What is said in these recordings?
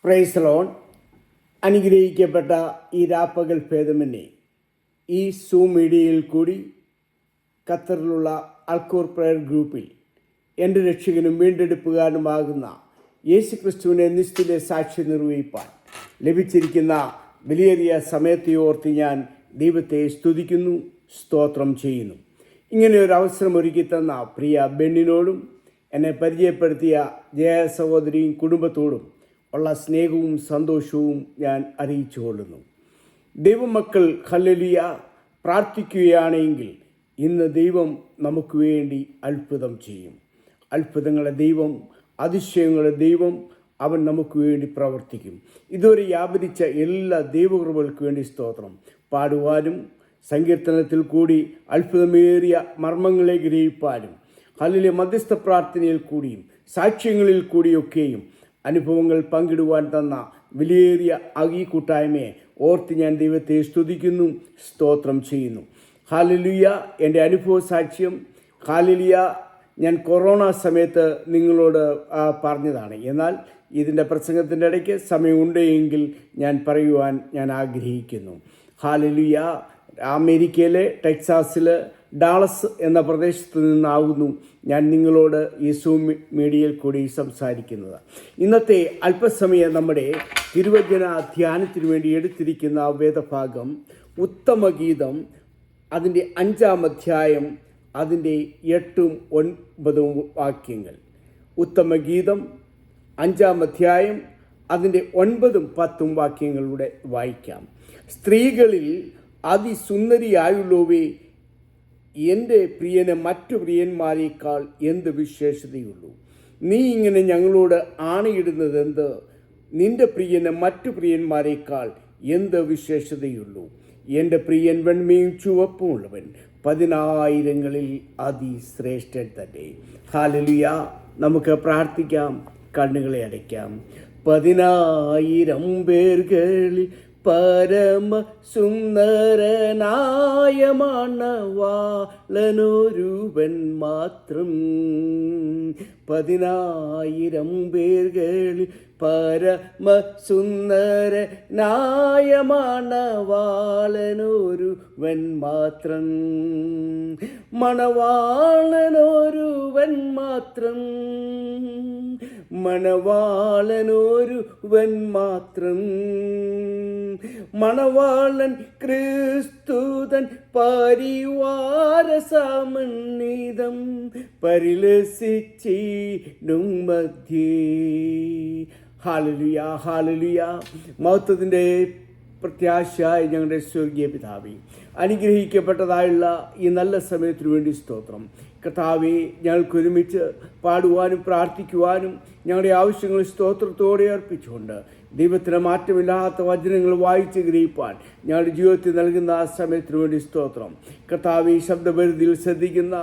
Praise Lord. അനുഗ്രഹിക്കപ്പെട്ട ഈ രാപ്പകൽ ഭേദമന്യേ ഈ സൂം മീഡിയയിൽ കൂടി ഖത്തറിലുള്ള അൽഖൂർ പ്രയർ ഗ്രൂപ്പിൽ എൻ്റെ രക്ഷകനും വീണ്ടെടുപ്പുകാരനുമാകുന്ന യേശു ക്രിസ്തുവിനെ നിശ്ചിത സാക്ഷി നിർവഹിപ്പാൻ ലഭിച്ചിരിക്കുന്ന വിലയേറിയ സമയത്തെ ഓർത്ത് ഞാൻ ദൈവത്തെ സ്തുതിക്കുന്നു, സ്തോത്രം ചെയ്യുന്നു. ഇങ്ങനെ ഒരു അവസരം ഒരുക്കി തന്ന പ്രിയ ബെന്നിനോടും എന്നെ പരിചയപ്പെടുത്തിയ ജയ സഹോദരിയും കുടുംബത്തോടും ഉള്ള സ്നേഹവും സന്തോഷവും ഞാൻ അറിയിച്ചു കൊള്ളുന്നു. ദൈവമക്കൾ ഹല്ലേലൂയ പ്രാർത്ഥിക്കുകയാണെങ്കിൽ ഇന്ന് ദൈവം നമുക്ക് വേണ്ടി അത്ഭുതം ചെയ്യും. അത്ഭുതങ്ങളെ ദൈവം, അതിശയങ്ങളെ ദൈവം അവൻ നമുക്ക് വേണ്ടി പ്രവർത്തിക്കും. ഇതുവരെ വ്യാപരിച്ച എല്ലാ ദൈവകൃപകൾക്ക് വേണ്ടി സ്തോത്രം. പാടുവാനും സങ്കീർത്തനത്തിൽ കൂടി അത്ഭുതമേറിയ മർമ്മങ്ങളെ ഗ്രഹിപ്പാനും ഹല്ലേലൂയ മധ്യസ്ഥ പ്രാർത്ഥനയിൽ കൂടിയും സാക്ഷ്യങ്ങളിൽ കൂടിയൊക്കെയും അനുഭവങ്ങൾ പങ്കിടുവാൻ തന്ന വിലയേറിയ ഈ കൂട്ടായ്മയെ ഓർത്ത് ഞാൻ ദൈവത്തെ സ്തുതിക്കുന്നു, സ്തോത്രം ചെയ്യുന്നു. ഹല്ലേലൂയ. എൻ്റെ അനുഭവ സാക്ഷ്യം ഹല്ലേലൂയ ഞാൻ കൊറോണ സമയത്ത് നിങ്ങളോട് പറഞ്ഞതാണ്. എന്നാൽ ഇതിൻ്റെ പ്രസംഗത്തിൻ്റെ ഇടയ്ക്ക് സമയമുണ്ടെങ്കിൽ ഞാൻ പറയുവാൻ ഞാൻ ആഗ്രഹിക്കുന്നു. ഹല്ലേലൂയ. അമേരിക്കയിലെ ടെക്സാസിൽ ഡാളസ് എന്ന പ്രദേശത്ത് നിന്നാകുന്നു ഞാൻ നിങ്ങളോട് ഈ സൂം മീഡിയയിൽ കൂടി സംസാരിക്കുന്നത്. ഇന്നത്തെ അല്പസമയം നമ്മുടെ തിരുവചന ധ്യാനത്തിന് വേണ്ടി എടുത്തിരിക്കുന്ന വേദഭാഗം ഉത്തമഗീതം, അതിൻ്റെ 5-ാം അധ്യായം, അതിൻ്റെ 8ഉം 9ഉം വാക്യങ്ങൾ. ഉത്തമഗീതം 5-ാം അധ്യായം, അതിൻ്റെ 9ഉം 10ഉം വാക്യങ്ങളിലൂടെ വായിക്കാം. സ്ത്രീകളിൽ അതിസുന്ദരിയായുള്ളവേ, എൻ്റെ പ്രിയന് മറ്റു പ്രിയന്മാരേക്കാൾ എന്ത് വിശേഷതയുള്ളൂ? നീ ഇങ്ങനെ ഞങ്ങളോട് ആണയിടുന്നത് എന്ത്? നിന്റെ പ്രിയന് മറ്റു പ്രിയന്മാരേക്കാൾ എന്ത് വിശേഷതയുള്ളൂ? എൻ്റെ പ്രിയൻ വെണ്മയും ചുവപ്പുമുള്ളവൻ, 10,000-ങ്ങളിൽ അതിശ്രേഷ്ഠൻ തന്നെ. ഹല്ലേലൂയ. നമുക്ക് പ്രാർത്ഥിക്കാം, കണ്ണുകളെ അടയ്ക്കാം. 10,000 പേർകളിൽ പരമ സുന്ദരനായ മണവാളനൊരുവൻ മാത്രം. 10,000 പേർകളിൽ പരമ സുന്ദരനായ മണവാളനൊരുവൻ മാത്രം. മണവാളനൊരുവൻ മാത്രം. മണവാളനൊരുവൻ മാത്രം. മണവാളൻ ക്രിസ്തുതൻ പരിവാര സമന്വിതം പരിലസിച്ചിടും മധ്യേ. Hallelujah, hallelujah. മഹത്വത്തിൻ്റെ പ്രത്യാശയായ ഞങ്ങളുടെ സ്വർഗീയ പിതാവേ, അനുഗ്രഹിക്കപ്പെട്ടതായുള്ള ഈ നല്ല സമയത്തിനു വേണ്ടി സ്തോത്രം. കർത്താവേ, ഞങ്ങൾക്ക് ഒരുമിച്ച് പാടുവാനും പ്രാർത്ഥിക്കുവാനും ഞങ്ങളുടെ ആവശ്യങ്ങൾ സ്തോത്രത്തോടെ അർപ്പിച്ചുകൊണ്ട് ദൈവത്തിന് മാറ്റമില്ലാത്ത വചനങ്ങൾ വായിച്ച് ഗ്രഹിപ്പാൻ ഞങ്ങളുടെ ജീവിതത്തിൽ നൽകുന്ന ആ സമയത്തിന് വേണ്ടി സ്തോത്രം. കർത്താവേ, ശബ്ദപരിധിയിൽ ശ്രദ്ധിക്കുന്ന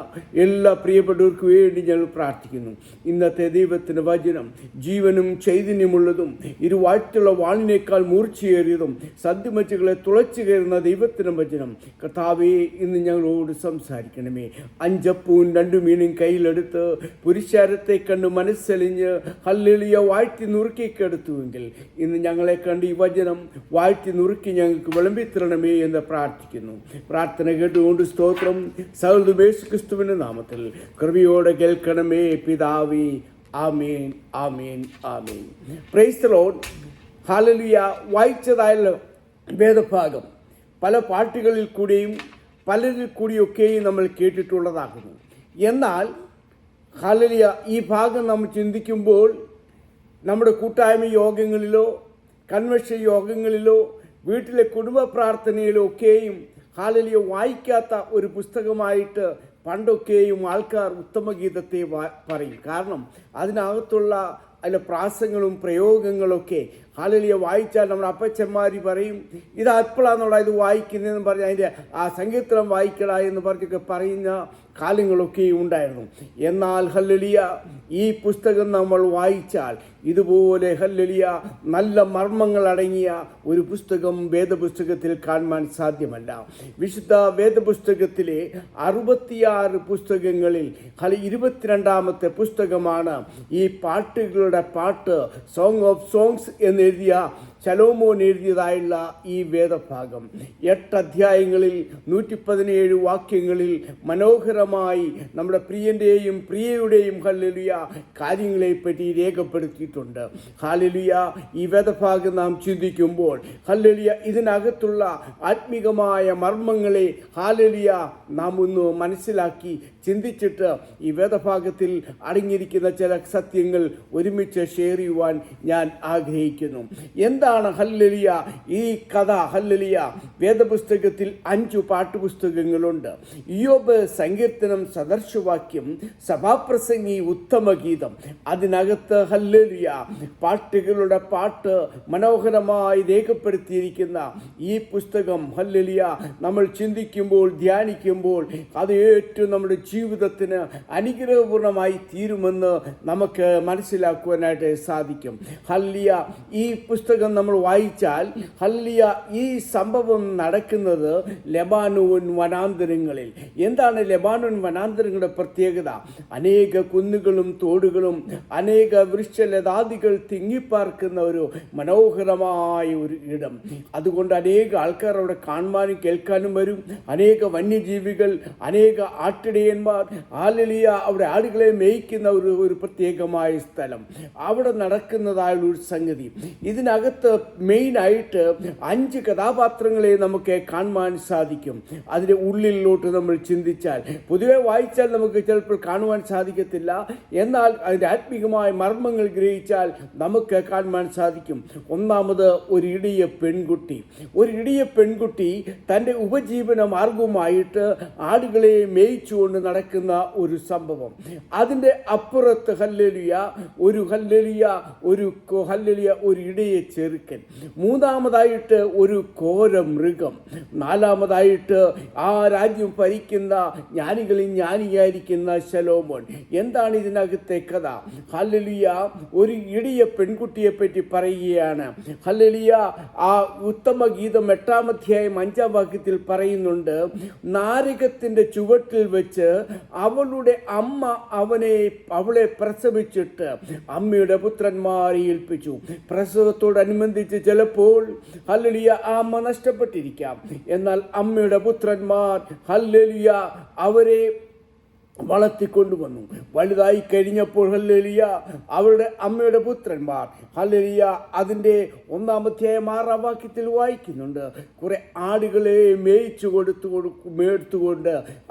എല്ലാ പ്രിയപ്പെട്ടവർക്കു വേണ്ടി ഞങ്ങൾ പ്രാർത്ഥിക്കുന്നു. ഇന്നത്തെ ദൈവത്തിൻ്റെ വചനം ജീവനും ചൈതന്യമുള്ളതും ഇരുവാഴ്ത്തുള്ള വാളിനേക്കാൾ മൂർച്ചയേറിയതും സദ്യമച്ചുകളെ തുളച്ചു കയറുന്ന ദൈവത്തിൻ്റെ വചനം കർത്താവേ, ഇന്ന് ഞങ്ങളോട് സംസാരിക്കണമേ. 5 അപ്പവും 2 മീനും കയ്യിലെടുത്ത് പുരുഷാരത്തെ കണ്ട് മനസ്സലിഞ്ഞ് ഹല്ലേലൂയ വാഴ്ത്തി നുറുക്കിക്കെടുത്തുവെങ്കിൽ ഇന്ന് ഞങ്ങളെ കണ്ട് ഈ വചനം വാഴ്ത്തി നുറുക്കി ഞങ്ങൾക്ക് വിളമ്പിത്തരണമേ എന്ന് പ്രാർത്ഥിക്കുന്നു. പ്രാർത്ഥന കേട്ടുകൊണ്ട് സ്തോത്രം. സകല യേശു ക്രിസ്തുവിൻ്റെ നാമത്തിൽ കൃപയോടെ കേൾക്കണമേ പിതാവേ. Amen, amen, amen. Praise the Lord. Hallelujah. വായിച്ചതായ വേദഭാഗം പല പാട്ടുകളിൽ കൂടിയും പലരിൽ കൂടിയൊക്കെയും നമ്മൾ കേട്ടിട്ടുള്ളതാകുന്നു. എന്നാൽ ഹല്ലേലൂയ ഈ ഭാഗം നമ്മൾ ചിന്തിക്കുമ്പോൾ നമ്മുടെ കൂട്ടായ്മ യോഗങ്ങളിലോ കൺവെൻഷൻ യോഗങ്ങളിലോ വീട്ടിലെ കുടുംബ പ്രാർത്ഥനയിലോ ഒക്കെയും ഹല്ലേലൂയ വായിക്കാത്ത ഒരു പുസ്തകമായിട്ട് പണ്ടൊക്കെയും ആൾക്കാർ ഉത്തമഗീതത്തെ പറയും. കാരണം അതിനകത്തുള്ള അതിലെ പ്രാസങ്ങളും പ്രയോഗങ്ങളൊക്കെ ഹല്ലേലൂയ വായിച്ചാൽ നമ്മുടെ അപ്പച്ചന്മാർ പറയും, ഇത് എപ്പോഴാണെന്നുള്ള ഇത് വായിക്കുന്നതെന്ന് പറഞ്ഞ് അതിൻ്റെ ആ സങ്കീർത്തനം വായിക്കടാ എന്ന് പറഞ്ഞൊക്കെ പറയുന്ന കാലങ്ങളൊക്കെ ഉണ്ടായിരുന്നു. എന്നാൽ ഹല്ലേലൂയ, ഈ പുസ്തകം നമ്മൾ വായിച്ചാൽ ഇതുപോലെ ഹല്ലേലൂയ നല്ല മർമ്മങ്ങൾ അടങ്ങിയ ഒരു പുസ്തകം വേദപുസ്തകത്തിൽ കാണുവാൻ സാധ്യമല്ല. വിശുദ്ധ വേദപുസ്തകത്തിലെ 66 പുസ്തകങ്ങളിൽ 22ാമത്തെ പുസ്തകമാണ് ഈ പാട്ടുകളുടെ പാട്ട്, സോങ് ഓഫ് സോങ്സ് എന്നെഴുതിയ ശലോമോൻ എഴുതിയതായുള്ള ഈ വേദഭാഗം 8 അധ്യായങ്ങളിൽ 117 വാക്യങ്ങളിൽ മനോഹരമായി നമ്മുടെ പ്രിയൻ്റെയും പ്രിയയുടെയും ഹല്ലേലൂയ കാര്യങ്ങളെപ്പറ്റി രേഖപ്പെടുത്തിയിട്ടുണ്ട്. ഹല്ലേലൂയ, ഈ വേദഭാഗം നാം ചിന്തിക്കുമ്പോൾ ഹല്ലേലൂയ ഇതിനകത്തുള്ള ആത്മീകമായ മർമ്മങ്ങളെ ഹല്ലേലൂയ നാം ഒന്ന് മനസ്സിലാക്കി ചിന്തിച്ചിട്ട് ഈ വേദഭാഗത്തിൽ അടങ്ങിയിരിക്കുന്ന ചില സത്യങ്ങൾ ഒരുമിച്ച് ഷെയർ ചെയ്യുവാൻ ഞാൻ ആഗ്രഹിക്കുന്നു. എന്താണ് ഹല്ലേലൂയ ഈ കഥ? ഹല്ലേലൂയ വേദപുസ്തകത്തിൽ 5 പാട്ടുപുസ്തകങ്ങളുണ്ട്. ഇയ്യോബ്, സങ്കീർത്തനം, സദർശവാക്യം, സഭാപ്രസംഗി, ഉത്തമഗീതം. അതിനകത്ത് ഹല്ലേലൂയ പാട്ടുകളുടെ പാട്ട് മനോഹരമായി രേഖപ്പെടുത്തിയിരിക്കുന്ന ഈ പുസ്തകം ഹല്ലേലൂയ നമ്മൾ ചിന്തിക്കുമ്പോൾ, ധ്യാനിക്കുമ്പോൾ അത് ഏറ്റവും നമ്മുടെ ജീവിതത്തിന് അനുഗ്രഹപൂർണമായി തീരുമെന്ന് നമുക്ക് മനസ്സിലാക്കുവാനായിട്ട് സാധിക്കും. ഹല്ലേലൂയ, ഈ പുസ്തകം നമ്മൾ വായിച്ചാൽ ഹല്ലേലൂയ ഈ സംഭവം നടക്കുന്നത് ലെബാനോൻ വനാന്തരങ്ങളിൽ. എന്താണ് ലെബാനോൻ വനാന്തരങ്ങളുടെ പ്രത്യേകത? അനേക കുന്നുകളും തോടുകളും അനേക വൃക്ഷലതാദികൾ തിങ്ങിപ്പാർക്കുന്ന ഒരു മനോഹരമായ ഒരു ഇടം. അതുകൊണ്ട് അനേക ആൾക്കാർ അവിടെ കാണുവാനും കേൾക്കാനും വരും. അനേക വന്യജീവികൾ, അനേക ആട്ടിടയന്മാർ ഹല്ലേലൂയ അവിടെ ആടുകളെ മേയ്ക്കുന്ന ഒരു പ്രത്യേകമായ സ്ഥലം. അവിടെ നടക്കുന്നതായുള്ള ഒരു സംഗതി. ഇതിനകത്ത് മെയിനായിട്ട് 5 കഥാപാത്രങ്ങളെ നമുക്ക് കാണുവാൻ സാധിക്കും. അതിൻ്റെ ഉള്ളിലോട്ട് നമ്മൾ ചിന്തിച്ചാൽ, പൊതുവെ വായിച്ചാൽ നമുക്ക് ചിലപ്പോൾ കാണുവാൻ സാധിക്കത്തില്ല. എന്നാൽ അതിൻ്റെ ആത്മീകമായ മർമ്മങ്ങൾ ഗ്രഹിച്ചാൽ നമുക്ക് കാണുവാൻ സാധിക്കും. ഒന്നാമത് ഒരു ഇടിയ പെൺകുട്ടി. ഒരു ഇടിയ പെൺകുട്ടി തൻ്റെ ഉപജീവന മാർഗവുമായിട്ട് ആടുകളെ മേയിച്ചുകൊണ്ട് നടക്കുന്ന ഒരു സംഭവം. അതിൻ്റെ അപ്പുറത്ത് ഹല്ലേലൂയ ഒരു ഇടയ ചെറുക്കൻ. മൂന്നാമതായിട്ട് ഒരു ഘോര മൃഗം. നാലാമതായിട്ട് ആ രാജ്യം ഭരിക്കുന്ന ജ്ഞാനികളിൽ ജ്ഞാനിയായിരിക്കുന്ന ശലോമോൻ. എന്താണ് ഇതിനകത്തെ കഥ? ഹല്ലേലൂയ ഒരു ഇടിയ പെൺകുട്ടിയെ പറ്റി പറയുകയാണ്. ഹല്ലേലൂയ ആ ഉത്തമഗീതം 8-ാം അധ്യായം 5-ാം വാക്യത്തിൽ പറയുന്നുണ്ട്, നാരകത്തിൻ്റെ ചുവട്ടിൽ വെച്ച് അവളുടെ അമ്മ അവളെ പ്രസവിച്ചിട്ട് അമ്മയുടെ പുത്രന്മാരെ ഏൽപ്പിച്ചു. പ്രസവത്തോടനുബന്ധിച്ച് ചിലപ്പോൾ ഹല്ലേലൂയ ആ അമ്മ നഷ്ടപ്പെട്ടിരിക്കാം. എന്നാൽ അമ്മയുടെ പുത്രന്മാർ ഹല്ലേലൂയ അവരെ വളർത്തിക്കൊണ്ടുവന്നു. വലുതായി കഴിഞ്ഞപ്പോൾ ഹല്ലേലൂയ അവളുടെ അമ്മയുടെ പുത്രന്മാർ ഹല്ലേലൂയ അതിൻ്റെ 1-ാം അധ്യായം 6-ാം വാക്യത്തിൽ വായിക്കുന്നുണ്ട്, കുറെ ആടുകളെ മേടിച്ചുകൊണ്ട്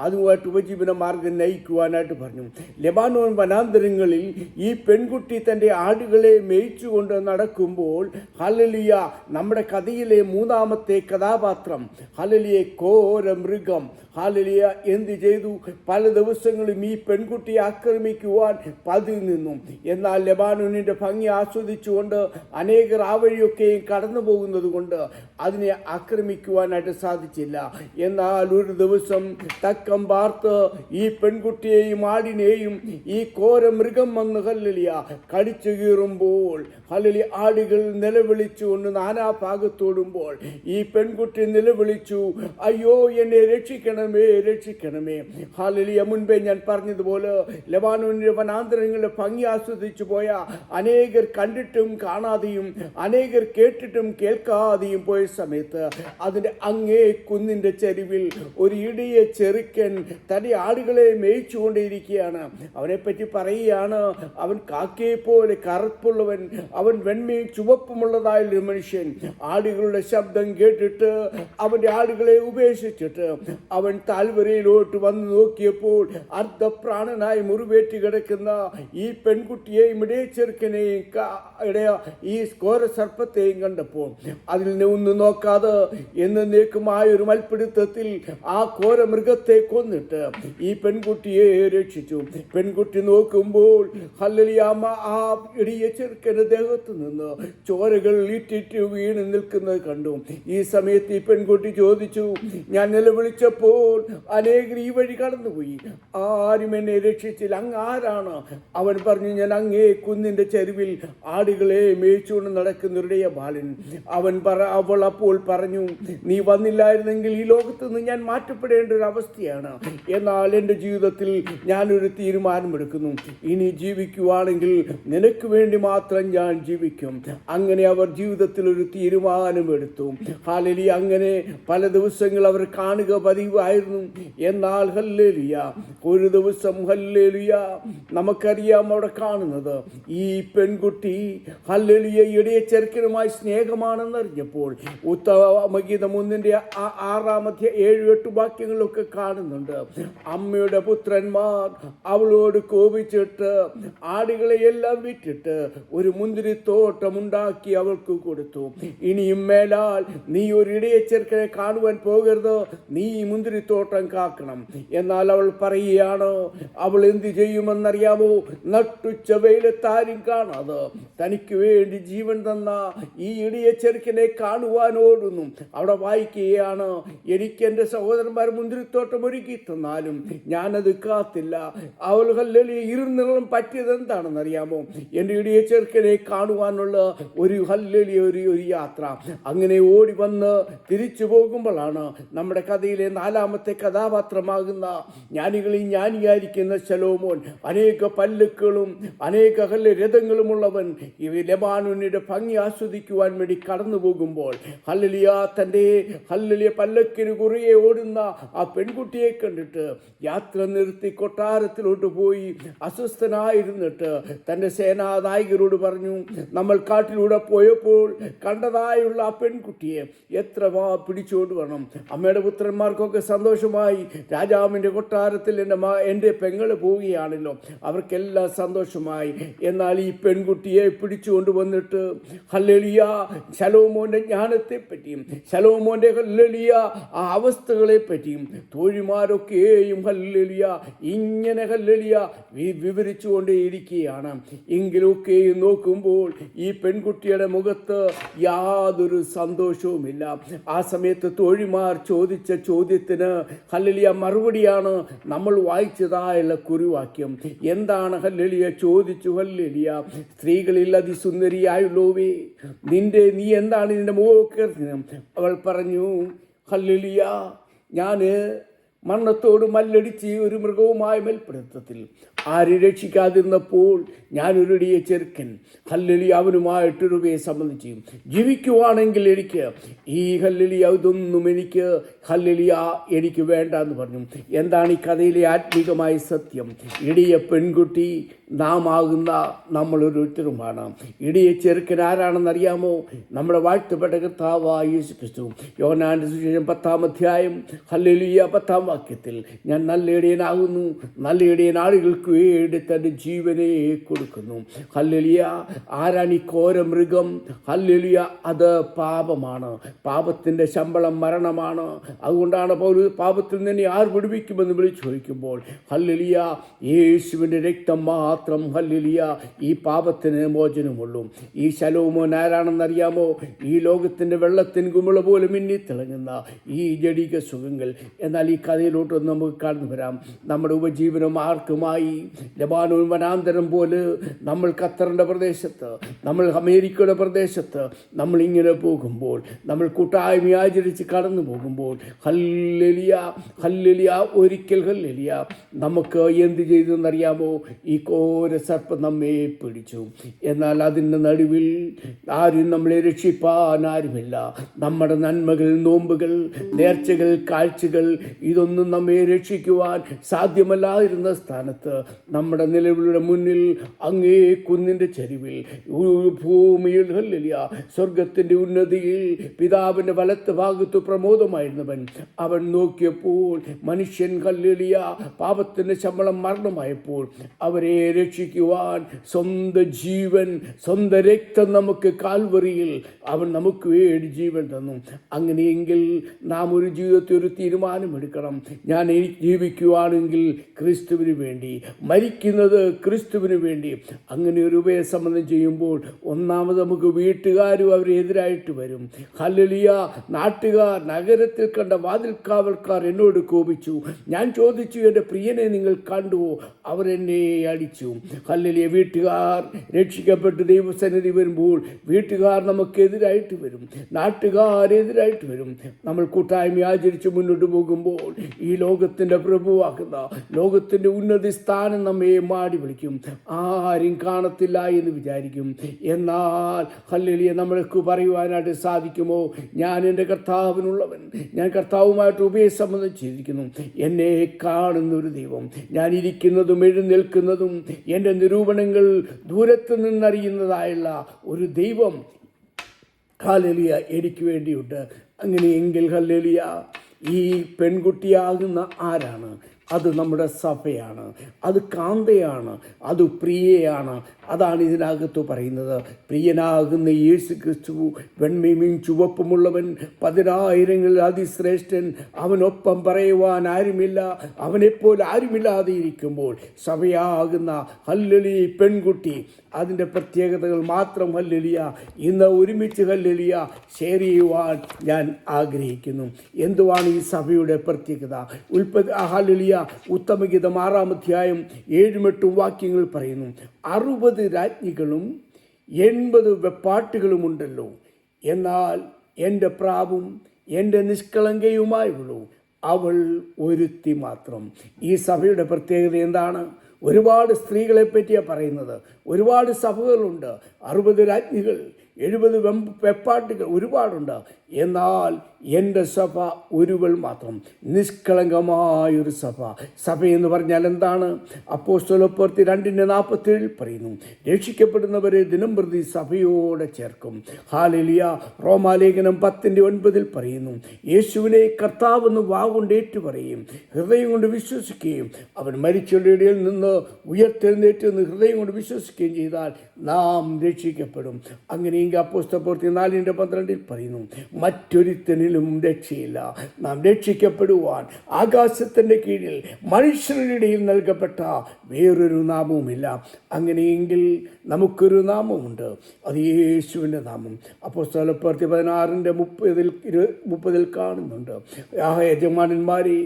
അതുമായിട്ട് ഉപജീവന മാർഗം നയിക്കുവാനായിട്ട് പറഞ്ഞു. ലെബാനോൻ വനാന്തരങ്ങളിൽ ഈ പെൺകുട്ടി തൻ്റെ ആടുകളെ മേയിച്ചുകൊണ്ട് നടക്കുമ്പോൾ ഹല്ലേലൂയ നമ്മുടെ കഥയിലെ 3-ാമത്തെ കഥാപാത്രം ഹല്ലേലൂയ ഘോര മൃഗം ഹല്ലേലൂയ എന്ത് ചെയ്തു? പല ദിവസങ്ങളും ഈ പെൺകുട്ടിയെ ആക്രമിക്കുവാൻ പതിവ് നിന്നു. എന്നാൽ ലെബാനോനിൻ്റെ ഭംഗി ആസ്വദിച്ചുകൊണ്ട് അനേകർ ആ വഴിയൊക്കെയും കടന്നു പോകുന്നത് കൊണ്ട് അതിനെ ആക്രമിക്കുവാനായിട്ട് സാധിച്ചില്ല. എന്നാൽ ഒരു ദിവസം തക്കം പാർത്ത് ഈ പെൺകുട്ടിയെയും ആടിനെയും ഈ ഘോര മൃഗം വന്ന് ഹല്ലേലൂയ കടിച്ചു കീറുമ്പോൾ ഹല്ലേലൂയ ആടുകൾ നിലവിളിച്ചുകൊണ്ട് നാനാ ഭാഗത്തോടുമ്പോൾ ഈ പെൺകുട്ടി നിലവിളിച്ചു, അയ്യോ എന്നെ രക്ഷിക്കണമേ, രക്ഷിക്കണമേ. ഹല്ലേലൂയ മുൻപേ ഞാൻ പറഞ്ഞതുപോലെ ലെബാനോനിലെ വനാന്തരങ്ങളുടെ ഭംഗി ആസ്വദിച്ചു പോയ അനേകർ കണ്ടിട്ടും കാണാതെയും അനേകർ കേട്ടിട്ടും കേൾക്കാതെയും പോയ സമയത്ത് അതിൻ്റെ അങ്ങേ കുന്നിൻ്റെ ചരിവിൽ ഒരു ഇടിയ ചെറുക്കൻ തൻ്റെ ആടുകളെ മേയിച്ചുകൊണ്ടേയിരിക്കുകയാണ്. അവനെപ്പറ്റി പറയുകയാണ്, അവൻ കാക്കയെ പോലെ കറുപ്പുള്ളവൻ, അവൻ വെണ്മയും ചുവപ്പുമുള്ളതായൊരു മനുഷ്യൻ. ആടുകളുടെ ശബ്ദം കേട്ടിട്ട് അവൻ്റെ ആടുകളെ ഉപേക്ഷിച്ചിട്ട് അവൻ താഴ്വരയിലോട്ട് വന്ന് നോക്കിയപ്പോൾ അർദ്ധപ്രാണനായി മുറിവേറ്റി കിടക്കുന്ന ഈ പെൺകുട്ടിയെയും ഇടയച്ചെറുക്കനെയും ഈ ഘോര സർപ്പത്തെയും കണ്ടപ്പോൾ അതിൽ ഒന്നും നോക്കാതെ എന്നേക്കുമായ ഒരു മൽപ്പിടുത്തത്തിൽ ആ ഘോര മൃഗത്തെ കൊന്നിട്ട് ഈ പെൺകുട്ടിയെ രക്ഷിച്ചു. പെൺകുട്ടി നോക്കുമ്പോൾ ഹല്ലേലൂയ ആ ഇടിയ ചെറുക്കന്റെ ദേഹത്ത് നിന്ന് ചോരകൾ ഇറ്റിറ്റ് വീണ് നിൽക്കുന്നത് കണ്ടു. ഈ സമയത്ത് ഈ പെൺകുട്ടി ചോദിച്ചു, ഞാൻ നിലവിളിച്ചപ്പോൾ അനേകർ ഈ വഴി കടന്നുപോയി, ആരും എന്നെ രക്ഷിച്ചില്ല, അങ്ങ് ആരാണ്? അവൻ പറഞ്ഞു, ഞാൻ അങ്ങേ കുന്നിന്റെ ചെരുവിൽ ആടുകളെ മേയിച്ചുകൊണ്ട് നടക്കുന്നവരുടെ ബാലൻ. അവൾ അപ്പോൾ പറഞ്ഞു, നീ വന്നില്ലായിരുന്നെങ്കിൽ ഈ ലോകത്ത് നിന്ന് ഞാൻ മാറ്റപ്പെടേണ്ട ഒരു അവസ്ഥയാണ്. എന്നാൽ എൻ്റെ ജീവിതത്തിൽ ഞാനൊരു തീരുമാനമെടുക്കുന്നു, ഇനി ജീവിക്കുവാണെങ്കിൽ നിനക്ക് വേണ്ടി മാത്രം ഞാൻ ജീവിക്കും. അങ്ങനെ അവർ ജീവിതത്തിൽ ഒരു തീരുമാനമെടുത്തു. ഹല്ലേലൂയ. അങ്ങനെ പല ദിവസങ്ങൾ അവർ കാണുക പതിവായിരുന്നു. എന്നാൽ ഹല്ലേലൂയ ഒരു ദിവസം ഹല്ലേലൂയ നമുക്കറിയാം അവിടെ കാണുന്നത് ഈ പെൺകുട്ടി ഹല്ലേലൂയ ഇടയ ചെറുക്കനുമായി സ്നേഹമാണെന്നറിഞ്ഞപ്പോൾ ഉത്തമഗീതം 1:6 7-8 വാക്യങ്ങളിലൊക്കെ കാണുന്നുണ്ട്. അമ്മയുടെ പുത്രന്മാർ അവളോട് കോപിച്ചിട്ട് ആടുകളെയെല്ലാം വിറ്റിട്ട് ഒരു മുന്തിരിത്തോട്ടം ഉണ്ടാക്കി അവൾക്ക് കൊടുത്തു. ഇനിയും മേലാൽ നീ ഒരു ഇടയ ചെറുക്കനെ കാണുവാൻ പോകരുത്, നീ മുന്തിരിത്തോട്ടം കാക്കണം. എന്നാൽ അവൾ പറയുകയാണ്, അവൾ എന്ത് ചെയ്യുമെന്നറിയാമോ? നട്ടുച്ച വെയിലത്താരും കാണാതെ തനിക്ക് വേണ്ടി ജീവൻ തന്ന ഈ ഇടയ ചെറുക്കനെ കാണുവാനോടുന്നു. അവിടെ വായിക്കുകയാണ്, എനിക്ക് എൻ്റെ സഹോദരന്മാർ മുന്തിരിത്തോട്ടം ഒരുക്കി തന്നാലും ഞാനത് കാത്തില്ല. അവൾ ഹല്ലേലൂയ ഇരുന്നിളം പറ്റിയത് എന്താണെന്നറിയാമോ? എൻ്റെ ഇടയ ചെറുക്കനെ കാണുവാനുള്ള ഒരു ഹല്ലേലൂയ ഒരു യാത്ര. അങ്ങനെ ഓടി വന്ന് തിരിച്ചു പോകുമ്പോഴാണ് നമ്മുടെ കഥയിലെ 4ാമത്തെ കഥാപാത്രമാകുന്ന ജ്ഞാനികളിൽ ജ്ഞാനിയായിരിക്കുന്ന ശലോമോൻ, അനേക പല്ലുക്കളും അനേക രഥങ്ങളുമുള്ളവൻ, ഈ ലെബാനോനിയുടെ ഭംഗി ആസ്വദിക്കുവാൻ വേണ്ടി കടന്നു പോകുമ്പോൾ ഹല്ലേലൂയ തൻ്റെ ഹല്ലേലൂയ പല്ലക്കിന് കുറിയെ ഓടുന്ന ആ പെൺകുട്ടിയെ കണ്ടിട്ട് യാത്ര നിർത്തി കൊട്ടാരത്തിലോട്ട് പോയി അസ്വസ്ഥനായിരുന്നിട്ട് തൻ്റെ സേനാനായകരോട് പറഞ്ഞു, നമ്മൾ കാട്ടിലൂടെ പോയപ്പോൾ കണ്ടതായുള്ള ആ പെൺകുട്ടിയെ എത്ര പിടിച്ചുകൊണ്ട് വേണം. അമ്മയുടെ പുത്രന്മാർക്കൊക്കെ സന്തോഷമായി, രാജാവിൻ്റെ കൊട്ടാരത്തിൽ എൻ്റെ പെങ്ങള് പോവുകയാണല്ലോ, അവർക്കെല്ലാം സന്തോഷമായി. എന്നാൽ ഈ പെൺകുട്ടിയെ പിടിച്ചുകൊണ്ട് വന്നിട്ട് ഹല്ലേലൂയ ശലോമോന്റെ ജ്ഞാനത്തെ പറ്റിയും ശലോമോന്റെ ഹല്ലേലൂയ ആ അവസ്ഥകളെ പറ്റിയും തോഴിമാരൊക്കെയും ഹല്ലേലൂയ ഇങ്ങനെ ഹല്ലേലൂയ വിവരിച്ചുകൊണ്ടേയിരിക്കുകയാണ്. എങ്കിലൊക്കെയും നോക്കുമ്പോൾ ഈ പെൺകുട്ടിയുടെ മുഖത്ത് യാതൊരു സന്തോഷവുമില്ല. ആ സമയത്ത് തോഴിമാർ ചോദിച്ച ചോദ്യത്തിന് ഹല്ലേലൂയ മറുപടിയാണ് നമ്മൾ വായിച്ചതായുള്ള കുറിവാക്യം. എന്താണ് ഹല്ലേലൂയ ചോദിച്ചു? ഹല്ലേലൂയ, സ്ത്രീകളിൽ അതിസുന്ദരിയായുള്ളോവേ, നീ എന്താണ് നിന്റെ മുഖമൊക്കെ? അവൾ പറഞ്ഞു, ഹല്ലേലൂയ, ഞാൻ മരണത്തോട് മല്ലടിച്ച് ഒരു മൃഗവുമായ മേൽപ്പിടുത്തത്തിൽ ആര് രക്ഷിക്കാതിരുന്നപ്പോൾ ഞാനൊരു ഇടിയ ചെറുക്കൻ ഹല്ലേലൂയ അവനുമായിട്ടൊരു സംബന്ധിച്ച് ജീവിക്കുവാണെങ്കിൽ എനിക്ക് ഈ ഹല്ലേലൂയ ഇതൊന്നും എനിക്ക് വേണ്ട എന്ന് പറഞ്ഞു. എന്താണ് ഈ കഥയിലെ ആത്മീകമായ സത്യം? ഇടിയ പെൺകുട്ടി നാം ആകുന്ന നമ്മളോരോരുത്തരുമാണ്. ഇടിയ ചെറുക്കൻ ആരാണെന്നറിയാമോ? നമ്മുടെ വാഴ്ത്തപ്പെട്ട കർത്താവായ യേശുക്രിസ്തു. യോഹന്നാന്റെ സുവിശേഷം 10-ാം അധ്യായം ഹല്ലേലൂയ 10-ാം വാക്യത്തിൽ, ഞാൻ നല്ല ഇടയനാകുന്നു, നല്ല ഇടയൻ ആളുകൾക്ക് വേണ്ടി തൻ്റെ ജീവനെ കൊടുക്കുന്നു. ഹല്ലേലൂയ. ആരാണ് ഈ ഘോര മൃഗം? ഹല്ലേലൂയ, അത് പാപമാണ്. പാപത്തിൻ്റെ ശമ്പളം മരണമാണ്. അതുകൊണ്ടാണ് പൗലോസ് പാപത്തിൽ നിന്ന് ആർ വിടുവിക്കുമെന്ന് വിളിച്ചു ചോദിക്കുമ്പോൾ ഹല്ലേലൂയ യേശുവിൻ്റെ രക്തം മാത്രം ഹല്ലേലൂയ ഈ പാപത്തിന് മോചനമുള്ളൂ. ഈ ശലോമോൻ ആരാണെന്നറിയാമോ? ഈ ലോകത്തിൻ്റെ വെള്ളത്തിൻ കുമിള പോലെ മിന്നിത്തിളങ്ങുന്ന ഈ ജഡിക സുഖങ്ങൾ. എന്നാൽ ഈ കഥയിലോട്ടൊന്ന് നമുക്ക് കടന്നു വരാം. നമ്മുടെ ഉപജീവനം ആർക്കുമായി? ലെബാനോൻ വനാന്തരം പോലെ നമ്മൾ ഖത്തറിൻ്റെ പ്രദേശത്ത്, നമ്മൾ അമേരിക്കയുടെ പ്രദേശത്ത് നമ്മളിങ്ങനെ പോകുമ്പോൾ, നമ്മൾ കൂട്ടായ്മ ആചരിച്ച് കടന്നു പോകുമ്പോൾ ഹല്ലേലൂയ ഹല്ലേലൂയ ഒരിക്കൽ ഹല്ലേലൂയ നമുക്ക് എന്ത് ചെയ്തു എന്നറിയാമോ? ഈ ഘോര സർപ്പം നമ്മെ പിടിച്ചു. എന്നാൽ അതിൻ്റെ നടുവിൽ ആരും നമ്മളെ രക്ഷിപ്പാൻ ആരുമില്ല. നമ്മുടെ നന്മകൾ, നോമ്പുകൾ, നേർച്ചകൾ, കാഴ്ചകൾ ഇതൊന്നും നമ്മെ രക്ഷിക്കുവാൻ സാധ്യമല്ലാതിരുന്ന സ്ഥാനത്ത് നമ്മുടെ നിലവിളുടെ മുന്നിൽ അങ്ങേ കുന്നിൻ്റെ ചരിവിൽ ഭൂമിയിൽ ഹല്ലേലൂയ സ്വർഗത്തിൻ്റെ ഉന്നതിയിൽ പിതാവിൻ്റെ വലത്ത് ഭാഗത്ത് പ്രമോദമായിരുന്നവൻ അവൻ നോക്കിയപ്പോൾ മനുഷ്യൻ ഹല്ലേലൂയ പാപത്തിൻ്റെ ശമ്പളം മരണമായപ്പോൾ അവരെ രക്ഷിക്കുവാൻ സ്വന്തം ജീവൻ സ്വന്തം രക്തം നമുക്ക് കാൽവറിയിൽ അവൻ നമുക്ക് വേണ്ടി ജീവൻ തന്നു. അങ്ങനെയെങ്കിൽ നാം ഒരു ജീവിതത്തിൽ ഒരു തീരുമാനമെടുക്കണം. ഞാൻ ജീവിക്കുവാണെങ്കിൽ ക്രിസ്തുവിന് വേണ്ടി, മരിക്കുന്നത് ക്രിസ്തുവിന് വേണ്ടി. അങ്ങനെ ഒരു ഉപയസമ്മതം ചെയ്യുമ്പോൾ ഒന്നാമത് നമുക്ക് വീട്ടുകാരും അവരെതിരായിട്ട് വരും. ഹല്ലേലൂയ. നാട്ടുകാർ, നഗരത്തിൽ കണ്ട വാതിൽക്കാവൽക്കാർ എന്നോട് കോപിച്ചു. ഞാൻ ചോദിച്ചു, എൻ്റെ പ്രിയനെ നിങ്ങൾ കണ്ടുവോ? അവരെന്നെ അടിച്ചു. ഹല്ലേലൂയ. വീട്ടുകാർ രക്ഷിക്കപ്പെട്ട് ദൈവസന്നിധി വരുമ്പോൾ വീട്ടുകാർ നമുക്കെതിരായിട്ട് വരും, നാട്ടുകാരെതിരായിട്ട് വരും. നമ്മൾ കൂട്ടായ്മ ആചരിച്ച് മുന്നോട്ട് പോകുമ്പോൾ ഈ ലോകത്തിൻ്റെ പ്രഭുവാക്കുന്ന ലോകത്തിൻ്റെ ഉന്നതി സ്ഥാനം നമ്മെ മാടി വിളിക്കും. ആരും കാണത്തില്ല എന്ന് വിചാരിക്കും. എന്നാൽ ഹല്ലേലൂയ നമ്മൾക്ക് പറയുവാനായിട്ട് സാധിക്കുമോ? ഞാൻ എൻ്റെ കർത്താവിനുള്ളവൻ, ഞാൻ കർത്താവുമായിട്ട് ഉഭയസമ്മതം ചെയ്തിരിക്കുന്നു. എന്നെ കാണുന്ന ഒരു ദൈവം, ഞാൻ ഇരിക്കുന്നതും എഴുന്നേൽക്കുന്നതും എൻ്റെ നിരൂപണങ്ങൾ ദൂരത്ത് നിന്നറിയുന്നതായുള്ള ഒരു ദൈവം ഹല്ലേലൂയ എനിക്ക് വേണ്ടിയുണ്ട്. അങ്ങനെയെങ്കിൽ ഹല്ലേലൂയ ഈ പെൺകുട്ടിയാകുന്ന ആരാണ്? അത് നമ്മുടെ സഭയാണ്, അത് കാന്തയാണ്, അത് പ്രിയയാണ്. അതാണ് ഇതിനകത്ത് പറയുന്നത്. പ്രിയനാകുന്ന യേശു ക്രിസ്തു വെണ്മയും ചുവപ്പുമുള്ളവൻ, 10,000 അതിശ്രേഷ്ഠൻ, അവനൊപ്പം പറയുവാൻ ആരുമില്ല, അവനെപ്പോലെ ആരുമില്ലാതെ ഇരിക്കുമ്പോൾ സഭയാകുന്ന ഹല്ലേലൂയ പെൺകുട്ടി അതിൻ്റെ പ്രത്യേകതകൾ മാത്രം ഹല്ലേലൂയ ഇന്ന് ഒരുമിച്ച് ഹല്ലേലൂയ ഷെയർ ചെയ്യുവാൻ ഞാൻ ആഗ്രഹിക്കുന്നു. എന്തുവാണ് ഈ സഭയുടെ പ്രത്യേകത? ഹല്ലേലൂയ ഉത്തമഗീതം 6-ാം അധ്യായം 7-8 വാക്യങ്ങൾ പറയുന്നു, 60 രാജ്ഞികളും 80 വെപ്പാട്ടുകളുമുണ്ടല്ലോ, എന്നാൽ എൻ്റെ പ്രാവും എൻ്റെ നിഷ്കളങ്കയുമായുള്ളൂ അവൾ ഒരുത്തി മാത്രം. ഈ സഭയുടെ പ്രത്യേകത എന്താണ്? ഒരുപാട് സ്ത്രീകളെ പറ്റിയാണ് പറയുന്നത്. ഒരുപാട് സഭകളുണ്ട്. 60 രാജ്ഞികൾ, 70 വെപ്പാട്ടുകൾ ഒരുപാടുണ്ട്. എന്നാൽ എൻ്റെ സഭ ഒരുവൾ മാത്രം, നിഷ്കളങ്കമായൊരു സഭ. സഭയെന്ന് പറഞ്ഞാൽ എന്താണ്? അപ്പോസ്തലപ്രവൃത്തി 2:47 പറയുന്നു, രക്ഷിക്കപ്പെടുന്നവരെ ദിനംപ്രതി സഭയോടെ ചേർക്കും. ഹല്ലേലൂയ. റോമാലേഖനം 10:9 പറയുന്നു, യേശുവിനെ കർത്താവെന്ന് വാഗൊണ്ട് ഏറ്റുപറയും, ഹൃദയം കൊണ്ട് വിശ്വസിക്കുകയും അവൻ മരിച്ചവരുടെ ഇടയിൽ നിന്ന് ഉയർത്തെഴുന്നേറ്റെന്ന് ഹൃദയം കൊണ്ട് വിശ്വസിക്കുകയും ചെയ്താൽ നാം രക്ഷിക്കപ്പെടും. അങ്ങനെയെങ്കിൽ അപ്പോസ്തലപ്രവൃത്തി 4:12 പറയുന്നു, മറ്റൊരുത്തനിലും രക്ഷയില്ല, നാം രക്ഷിക്കപ്പെടുവാൻ ആകാശത്തിൻ്റെ കീഴിൽ മനുഷ്യരുടെ ഇടയിൽ നൽകപ്പെട്ട വേറൊരു നാമവുമില്ല. അങ്ങനെയെങ്കിൽ നമുക്കൊരു നാമമുണ്ട്, അത് യേശുവിൻ്റെ നാമം. അപ്പോസ്തലപ്രവൃത്തി 16:30 കാണുന്നുണ്ട്, യജമാനന്മാരെ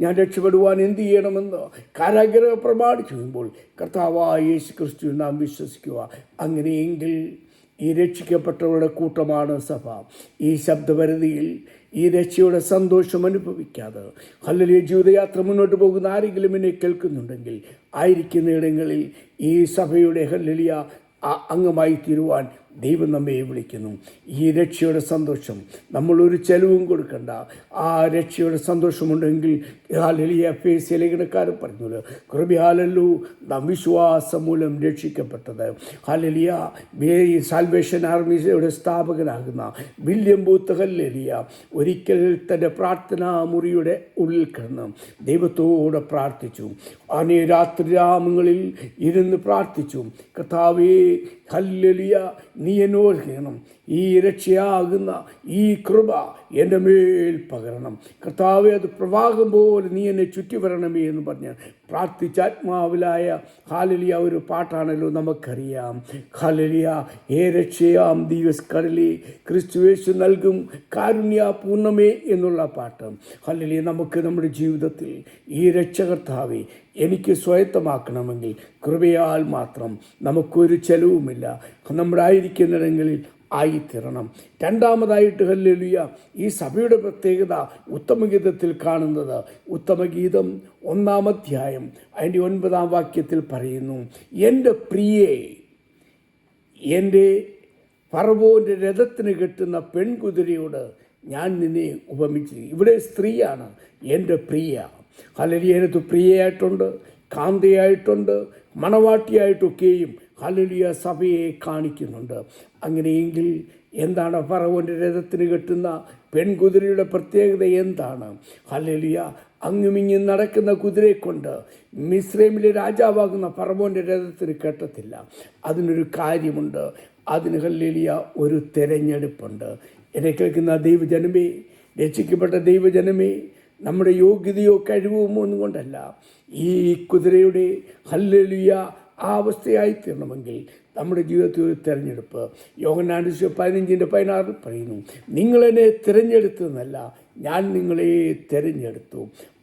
ഞാൻ രക്ഷപ്പെടുവാൻ എന്ത് ചെയ്യണമെന്ന് കാരാഗ്രഹ പ്രമാണം ചെയ്യുമ്പോൾ കർത്താവായ യേശു ക്രിസ്തു നാം വിശ്വസിക്കുക. അങ്ങനെയെങ്കിൽ ഈ രക്ഷിക്കപ്പെട്ടവരുടെ കൂട്ടമാണ് സഭ. ഈ ശബ്ദപരിധിയിൽ ഈ രക്ഷയുടെ സന്തോഷം അനുഭവിക്കാതെ ഹല്ലേലൂയ ജീവിതയാത്ര മുന്നോട്ട് പോകുന്ന ആരെങ്കിലും എന്നെ കേൾക്കുന്നുണ്ടെങ്കിൽ ആയിരിക്കുന്ന ഇടങ്ങളിൽ ഈ സഭയുടെ ഹല്ലേലൂയ അംഗമായി തീരുവാൻ ദൈവം നമ്മെ വിളിക്കുന്നു. ഈ രക്ഷയുടെ സന്തോഷം നമ്മളൊരു ചെലവും കൊടുക്കണ്ട. ആ രക്ഷയുടെ സന്തോഷമുണ്ടെങ്കിൽ ഹല്ലേലൂയ എഫേസ്യ ലേഖനക്കാരൻ പറഞ്ഞത്, കൃപയാലല്ലോ നാം വിശ്വാസം മൂലം രക്ഷിക്കപ്പെട്ടത്. ഹല്ലേലൂയ. സാൽവേഷൻ ആർമിയുടെ സ്ഥാപകനാകുന്ന വില്യം ബൂത്ത് ഹല്ലേലൂയ ഒരിക്കൽ തൻ്റെ പ്രാർത്ഥനാ മുറിയുടെ ഉള്ളിൽ കിടന്ന് ദൈവത്തോടെ പ്രാർത്ഥിച്ചു. രാത്രിയാമങ്ങളിൽ ഇരുന്ന് പ്രാർത്ഥിച്ചു, കർത്താവേ ഹല്ലേലൂയ നീ എന്നോട് ചെയ്യണം, ഈ രക്ഷയാകുന്ന ഈ കൃപ എൻ്റെ മേൽ പകരണം. കർത്താവേ അത് പ്രവാഹം പോലെ നീ എന്നെ ചുറ്റി വരണമേ എന്ന് പറഞ്ഞ് പ്രാർത്ഥിച്ചാത്മാവിലായ ഹല്ലേലൂയ ഒരു പാട്ടാണല്ലോ നമുക്കറിയാം. ഹല്ലേലൂയ. ഏ രക്ഷയാം ദിവസ്കടലേ ക്രിസ്തുയേശു നൽകും കാരുണ്യ പൂർണ്ണമേ എന്നുള്ള പാട്ട്. ഹല്ലേലൂയ. നമുക്ക് നമ്മുടെ ജീവിതത്തിൽ ഈ രക്ഷകർത്താവേ എനിക്ക് സ്വായത്തമാക്കണമെങ്കിൽ കൃപയാൽ മാത്രം, നമുക്കൊരു ചെലവുമില്ല, നമ്മുടെ ആയിരിക്കുന്നിടങ്ങളിൽ ആയിത്തീരണം. രണ്ടാമതായിട്ട് ഹല്ലേലൂയ ഈ സഭയുടെ പ്രത്യേകത ഉത്തമഗീതത്തിൽ കാണുന്നത്, ഉത്തമഗീതം 1-ാം അധ്യായം അതിൻ്റെ 9-ാം വാക്യത്തിൽ പറയുന്നു, എൻ്റെ പ്രിയേ, എൻ്റെ ഫറവോൻ്റെ രഥത്തിന് കെട്ടുന്ന പെൺകുതിരയോട് ഞാൻ നിന്നെ ഉപമിച്ചു. ഇവിടെ സ്ത്രീയാണ് എൻ്റെ പ്രിയ. ഹല്ലേലൂയ. എനിക്ക് പ്രിയയായിട്ടുണ്ട്, കാന്തയായിട്ടുണ്ട്, മണവാട്ടിയായിട്ടൊക്കെയും ഹല്ലേലൂയ സഭയെ കാണിക്കുന്നുണ്ട്. അങ്ങനെയെങ്കിൽ എന്താണ് ഫറവോൻ്റെ രഥത്തിന് കെട്ടുന്ന പെൺകുതിരയുടെ പ്രത്യേകത എന്താണ്? ഹല്ലേലൂയ, അങ്ങുമിങ്ങും നടക്കുന്ന കുതിരയെ കൊണ്ട് മിസ്രൈമിലെ രാജാവാകുന്ന ഫറവോൻ്റെ രഥത്തിന് കെട്ടത്തില്ല. അതിനൊരു കാര്യമുണ്ട്. അതിന് ഹല്ലേലൂയ ഒരു തിരഞ്ഞെടുപ്പുണ്ട്. എന്നെ കേൾക്കുന്ന ദൈവജനമേ, രക്ഷിക്കപ്പെട്ട ദൈവജനമേ, നമ്മുടെ യോഗ്യതയോ കഴിവോ ഒന്നും കൊണ്ടല്ല. ഈ കുതിരയുടെ ഹല്ലേലൂയ ആ അവസ്ഥയായി തീരണമെങ്കിൽ നമ്മുടെ ജീവിതത്തിൽ ഒരു തിരഞ്ഞെടുപ്പ്. യോഹന്നാൻ 15:16 പറയുന്നു, നിങ്ങളെന്നെ തിരഞ്ഞെടുത്തതെന്നല്ല, ഞാൻ നിങ്ങളെ തിരഞ്ഞെടുത്തു.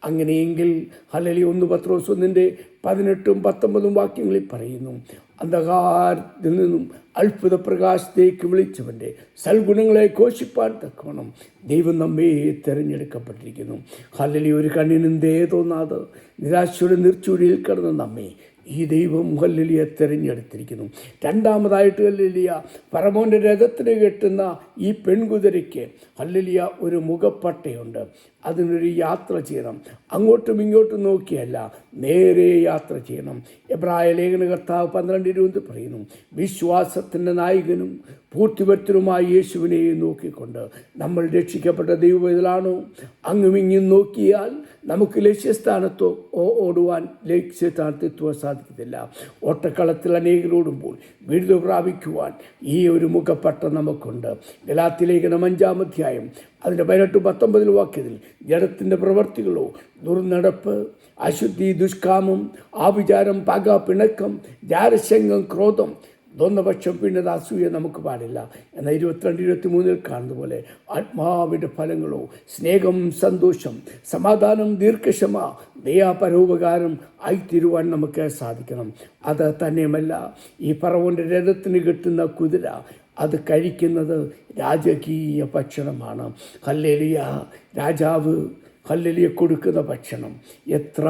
അങ്ങനെയെങ്കിൽ ഹല്ലേലൂയ 1 പത്രോസ് 1:18-19 വാക്യങ്ങളിൽ പറയുന്നു, അന്ധകാരത്തിൽ നിന്നും അത്ഭുത പ്രകാശത്തേക്ക് വിളിച്ചവൻ്റെ സൽഗുണങ്ങളെ ഘോഷിപ്പാൻ തക്കവണ്ണം ദൈവം നമ്മെ തിരഞ്ഞെടുക്കപ്പെട്ടിരിക്കുന്നു. ഹല്ലേലൂയ, ഒരു കണ്ണിനും ദയ തോന്നാതെ നിരാശയുടെ നിർച്ചൂടിയിൽ കിടന്ന നമ്മെ ഈ ദൈവം ഹല്ലേലൂയ തിരഞ്ഞെടുത്തിരിക്കുന്നു. രണ്ടാമതായിട്ട് ഹല്ലേലൂയ, ഫറവോൻ്റെ രഥത്തിന് കെട്ടുന്ന ഈ പെൺകുതിരയ്ക്ക് ഹല്ലേലൂയ ഒരു മുഖപ്പട്ടയുണ്ട്. അതിനൊരു യാത്ര ചെയ്യണം. അങ്ങോട്ടും ഇങ്ങോട്ടും നോക്കിയല്ല, നേരെ യാത്ര ചെയ്യണം. എബ്രായ ലേഖനകർത്താവ് 12:20 പറയുന്നു, വിശ്വാസത്തിൻ്റെ നായകനും പൂർത്തിവരുത്തനുമായ യേശുവിനെ നോക്കിക്കൊണ്ട് നമ്മൾ രക്ഷിക്കപ്പെട്ട ദൈവവേദലാണോ? അങ്ങുമിങ്ങും നോക്കിയാൽ നമുക്ക് ലക്ഷ്യസ്ഥാനത്തോ ഓടുവാൻ ലക്ഷ്യസ്ഥാനത്തെത്തുവാൻ സാധിക്കത്തില്ല. ഓട്ടക്കളത്തിൽ അനേകരോടുമ്പോൾ വിടുതൽ പ്രാപിക്കുവാൻ ഈ ഒരു മുഖപ്പട്ട നമുക്കുണ്ട്. ഗലാത്യലേഖനം 5-ാം അധ്യായം അതിൻ്റെ 18-19 വാക്യത്തിൽ, ജഡത്തിൻ്റെ പ്രവർത്തികളോ ദുർനടപ്പ്, അശുദ്ധി, ദുഷ്കാമം, ആവിചാരം, പക, പിണക്കം, ജാരശങ്കം, ക്രോധം, ദ്വന്ദ്വപക്ഷം, പിന്നെ അസൂയ നമുക്ക് പാടില്ല. എന്നാൽ 22-23 കാണുന്ന പോലെ ആത്മാവിൻ്റെ ഫലങ്ങളോ സ്നേഹം, സന്തോഷം, സമാധാനം, ദീർഘക്ഷമ, ദയാ, പരോപകാരം ആയിത്തീരുവാൻ നമുക്ക് സാധിക്കണം. അത് തന്നെയുമല്ല, ഈ ഫറവോൻ്റെ രഥത്തിന് കെട്ടുന്ന കുതിര അത് കഴിക്കുന്നത് രാജകീയ ഭക്ഷണമാണ്. ഹല്ലേലൂയ, രാജാവ് ഹല്ലേലൂയ കൊടുക്കുന്ന ഭക്ഷണം എത്ര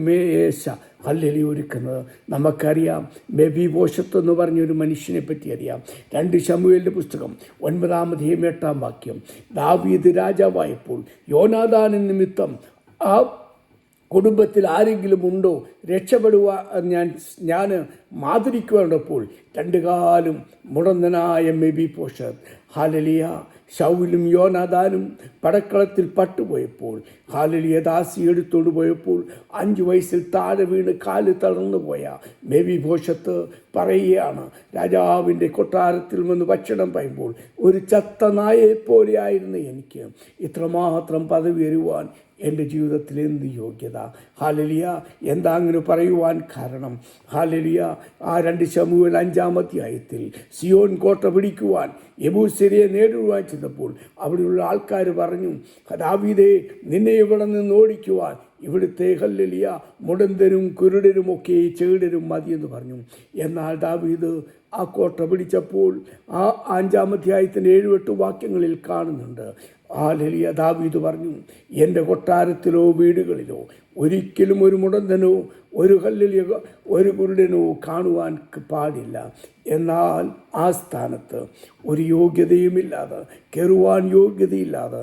മേശ ഹല്ലേലൂയ ഒരുക്കുന്നത് നമുക്കറിയാം. മെഫീബോശത്ത് എന്ന് പറഞ്ഞൊരു മനുഷ്യനെ പറ്റി അറിയാം. 2 ശമൂവേലിൻ്റെ പുസ്തകം 9-ാം അധ്യായം 8-ാം വാക്യം, ദാവീദ് രാജാവായപ്പോൾ യോനാഥാൻ നിമിത്തം ആ കുടുംബത്തിൽ ആരെങ്കിലും ഉണ്ടോ രക്ഷപ്പെടുവാൻ ഞാൻ മാതൃക്കുവാണ്ടപ്പോൾ 2 കാലും മുടന്തനായ മെഫീബോശത്ത് ഹല്ലേലൂയ, ശൗലും യോനാഥാനും പടക്കളത്തിൽ പട്ടുപോയപ്പോൾ ഹല്ലേലൂയ ദാസി എടുത്തോണ്ട് പോയപ്പോൾ 5 വയസ്സിൽ താഴെ വീണ് കാല് തളർന്നു പോയ മെഫീബോശത്ത് പറയുകയാണ്, രാജാവിൻ്റെ കൊട്ടാരത്തിൽ വന്ന് ഭക്ഷണം പറയുമ്പോൾ ഒരു ചത്ത നായെപ്പോലെ ആയിരുന്നു എനിക്ക്. ഇത്രമാത്രം പദവി വരുവാൻ എൻ്റെ ജീവിതത്തിൽ എന്ത് യോഗ്യത! ഹല്ലേലൂയ, എന്താ അങ്ങനെ പറയുവാൻ കാരണം? ഹല്ലേലൂയ, ആ 2 ശമൂവേൽ 5-ാം അധ്യായത്തിൽ സിയോൻ കോട്ട പിടിക്കുവാൻ യെബൂസ്യരെ നേടുവാൻ ചെന്നപ്പോൾ അവിടെയുള്ള ആൾക്കാർ പറഞ്ഞു, ദാവീദേ, നിന്നെ ഇവിടെ നിന്ന് ഓടിക്കുവാൻ ഇവിടുത്തെ ഹല്ലേലൂയ മുടന്തരും കുരുടരുമൊക്കെ ചെകിടരും മതിയെന്ന് പറഞ്ഞു. എന്നാൽ ദാവീദ് ആ കോട്ട പിടിച്ചപ്പോൾ ആ 5-ാം അധ്യായത്തിൻ്റെ 7-8 വാക്യങ്ങളിൽ കാണുന്നുണ്ട്. ഹല്ലേലൂയ, ദാവീദ് പറഞ്ഞു, എൻ്റെ കൊട്ടാരത്തിലോ വീടുകളിലോ ഒരിക്കലും ഒരു മുടന്തനോ ഒരു ഹല്ലേലൂയ ഒരു കുരുടനോ കാണുവാൻ പാടില്ല. എന്നാൽ ആ സ്ഥാനത്ത് ഒരു യോഗ്യതയുമില്ലാതെ, കയറുവാൻ യോഗ്യതയില്ലാതെ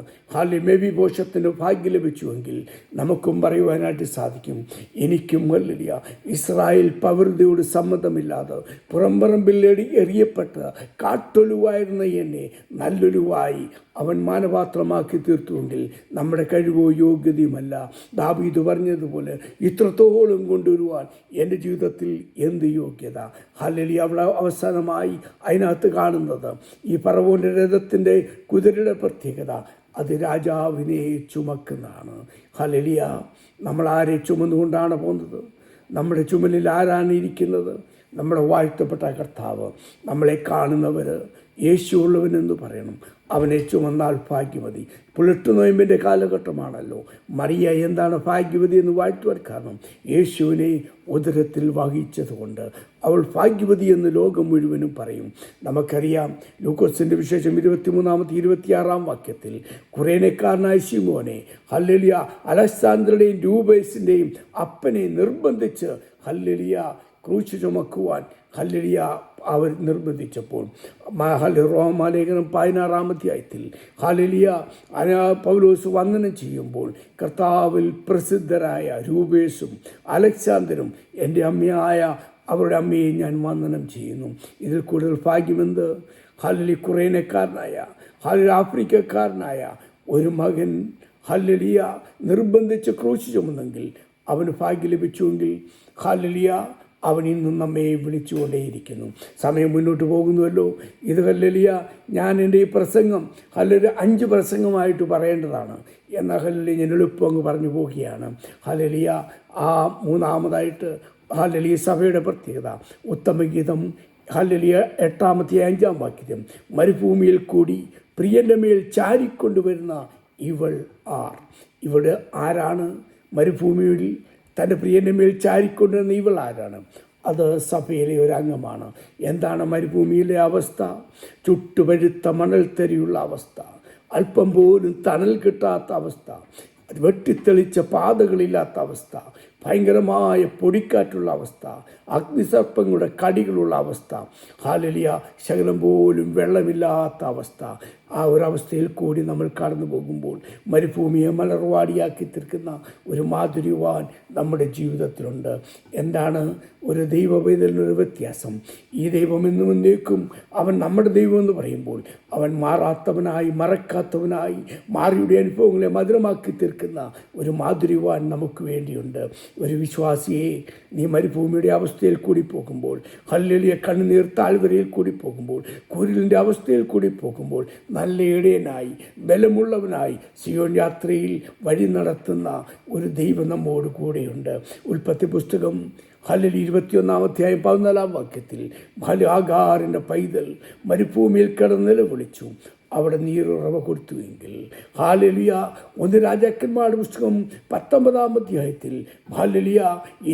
മെഫീബോശത്തിന് ഭാഗ്യം ലഭിച്ചുവെങ്കിൽ നമുക്കും പറയുവാനായിട്ട് സാധിക്കും, എനിക്കും ഹല്ലേലൂയ ഇസ്രായേൽ പൗരതയോട് സമ്മതമില്ലാതെ പുറംപറമ്പിൽ എറിയപ്പെട്ട് കാട്ടൊലുവായിരുന്ന എന്നെ നല്ലൊലുവായി അവൻ മാനപാത്രമാക്കി തീർത്തുവെങ്കിൽ നമ്മുടെ കഴിവോ യോഗ്യതയുമല്ല. ദാവീദ് പറഞ്ഞതുപോലെ ഇത്രത്തോളം കൊണ്ടുവരുവാൻ എൻ്റെ ജീവിതത്തിൽ എന്ത് യോഗ്യത! ഹല്ലേലൂയ, അവിടെ അവസാനമായി അതിനകത്ത് കാണുന്നത് ഈ ഫറവോൻ്റെ രഥത്തിൻ്റെ കുതിരയുടെ പ്രത്യേകത, അത് രാജാവിനെ ചുമക്കുന്നതാണ്. ഹല്ലേലൂയ, നമ്മൾ ആരെ ചുമന്നുകൊണ്ടാണ് പോകുന്നത്? നമ്മുടെ ചുമലിൽ ആരാണ് ഇരിക്കുന്നത്? നമ്മുടെ വാഴ്ത്തപ്പെട്ട കർത്താവ്. നമ്മളെ കാണുന്നവർ യേശുവുള്ളവനെന്ന് പറയണം. അവനെ ചുമന്നാൽ ഭാഗ്യവതി. പുലട്ടു നോയമ്പിൻ്റെ കാലഘട്ടമാണല്ലോ. മറിയ എന്താണ് ഭാഗ്യവതി എന്ന് വാഴ്ത്തുവാൻ കാരണം? യേശുവിനെ ഉദരത്തിൽ വഹിച്ചതുകൊണ്ട് അവൾ ഭാഗ്യവതി എന്ന് ലോകം മുഴുവനും പറയും. നമുക്കറിയാം, ലൂക്കോസിൻ്റെ വിശേഷം 23-26 വാക്യത്തിൽ, കുറേനക്കാരനായ ശിമോനെ ഹല്ലേലൂയ അലക്സാണ്ടറുടെയും രൂബേസിൻ്റെയും അപ്പനെ നിർബന്ധിച്ച് ഹല്ലേലൂയ ക്രൂശ് ചുമക്കുവാൻ ഹല്ലേലൂയ അവർ നിർബന്ധിച്ചപ്പോൾ റോമാലേഖനം 16-ാം അധ്യായത്തിൽ ഹല്ലേലൂയ പൗലോസ് വന്ദനം ചെയ്യുമ്പോൾ കർത്താവിൽ പ്രസിദ്ധരായ രൂപേസും അലക്സാണ്ടറും എൻ്റെ അമ്മയായ അവരുടെ അമ്മയെ ഞാൻ വന്ദനം ചെയ്യുന്നു. ഇതിൽ കൂടുതൽ ഭാഗ്യമെന്ത്? ഹല്ലേലൂയ കുറേനക്കാരനായ ഹല്ലേലൂയ ആഫ്രിക്കക്കാരനായ ഒരു മകൻ ഹല്ലേലൂയ നിർബന്ധിച്ച് ക്രൂശ് ചുമന്നെങ്കിൽ അവന് ഭാഗ്യം ലഭിച്ചുവെങ്കിൽ ഹല്ലേലൂയ അവൻ ഇന്നും നമ്മെ വിളിച്ചുകൊണ്ടേയിരിക്കുന്നു. സമയം മുന്നോട്ട് പോകുന്നുവല്ലോ. ഇത് ഹല്ലേലൂയ ഞാൻ എൻ്റെ ഈ പ്രസംഗം ഹല്ലേലൂയ 5 പ്രസംഗമായിട്ട് പറയേണ്ടതാണ്. എന്നാൽ ഹല്ലേലൂയ ഞാൻ എളുപ്പം അങ്ങ് പറഞ്ഞു പോവുകയാണ്. ഹല്ലേലൂയ മൂന്നാമതായിട്ട് ഹല്ലേലൂയ സഭയുടെ പ്രത്യേകത ഉത്തമഗീതം ഹല്ലേലൂയ 8-ാം വാക്യം മരുഭൂമിയിൽ കൂടി പ്രിയൻ്റെ മേൽ ചാരിക്കൊണ്ടുവരുന്ന ഇവൾ ആർ. ഇവിടെ ആരാണ് മരുഭൂമിയിൽ തൻ്റെ പ്രിയൻ്റെ മേൽ ചാരിക്കൊണ്ടുവരുന്ന ഇവൾ ആരാണ്? അത് സഭയിലെ ഒരു അംഗമാണ്. എന്താണ് മരുഭൂമിയിലെ അവസ്ഥ? ചുട്ടുപഴുത്ത മണൽത്തരിയുള്ള അവസ്ഥ, അല്പം പോലും തണൽ കിട്ടാത്ത അവസ്ഥ, വെട്ടിത്തെളിച്ച പാതകളില്ലാത്ത അവസ്ഥ, ഭയങ്കരമായ പൊടിക്കാറ്റുള്ള അവസ്ഥ, അഗ്നിസർപ്പങ്ങളുടെ കടികളുള്ള അവസ്ഥ, ഹല്ലേലൂയ ശകലം പോലും വെള്ളമില്ലാത്ത അവസ്ഥ. ആ ഒരവസ്ഥയിൽ കൂടി നമ്മൾ കടന്നു പോകുമ്പോൾ മരുഭൂമിയെ മലർവാടിയാക്കി തീർക്കുന്ന ഒരു മാധുര്യവാൻ നമ്മുടെ ജീവിതത്തിലുണ്ട്. എന്താണ് ഒരു ദൈവവേദനൊരു വ്യത്യാസം? ഈ ദൈവം എന്നും എന്നേക്കും അവൻ നമ്മുടെ ദൈവമെന്ന് പറയുമ്പോൾ അവൻ മാറാത്തവനായി മറക്കാത്തവനായി മാറിയുടെ അനുഭവങ്ങളെ മധുരമാക്കി തീർക്കുന്ന ഒരു മാധുര്യവാൻ നമുക്ക് വേണ്ടിയുണ്ട്. ഒരു വിശ്വാസിയെ നീ മരുഭൂമിയുടെ അവസ്ഥയിൽ കൂടി പോകുമ്പോൾ, ഹല്ലേലൂയ കണ്ണുനീർ താഴ്വരയിൽ കൂടി പോകുമ്പോൾ, കുരിലിൻ്റെ അവസ്ഥയിൽ കൂടി പോകുമ്പോൾ നല്ല ഇടയനായി ബലമുള്ളവനായി സിയോൻ യാത്രയിൽ വഴി നടത്തുന്ന ഒരു ദൈവം നമ്മോട് കൂടെയുണ്ട്. ഉൽപ്പത്തി പുസ്തകം ഹല്ലേലൂയ 21-ാം അധ്യായം 14-ാം വാക്യത്തിൽ ആഗാറിൻ്റെ പൈതൽ മരുഭൂമിയിൽ കിടന്ന് നിലവിളിച്ചു, അവിടെ നീരുറവ കൊടുത്തുവെങ്കിൽ. ഹല്ലേലൂയ 1 രാജാക്കന്മാരുടെ പുസ്തകം 19-ാം അധ്യായത്തിൽ ഹല്ലേലൂയ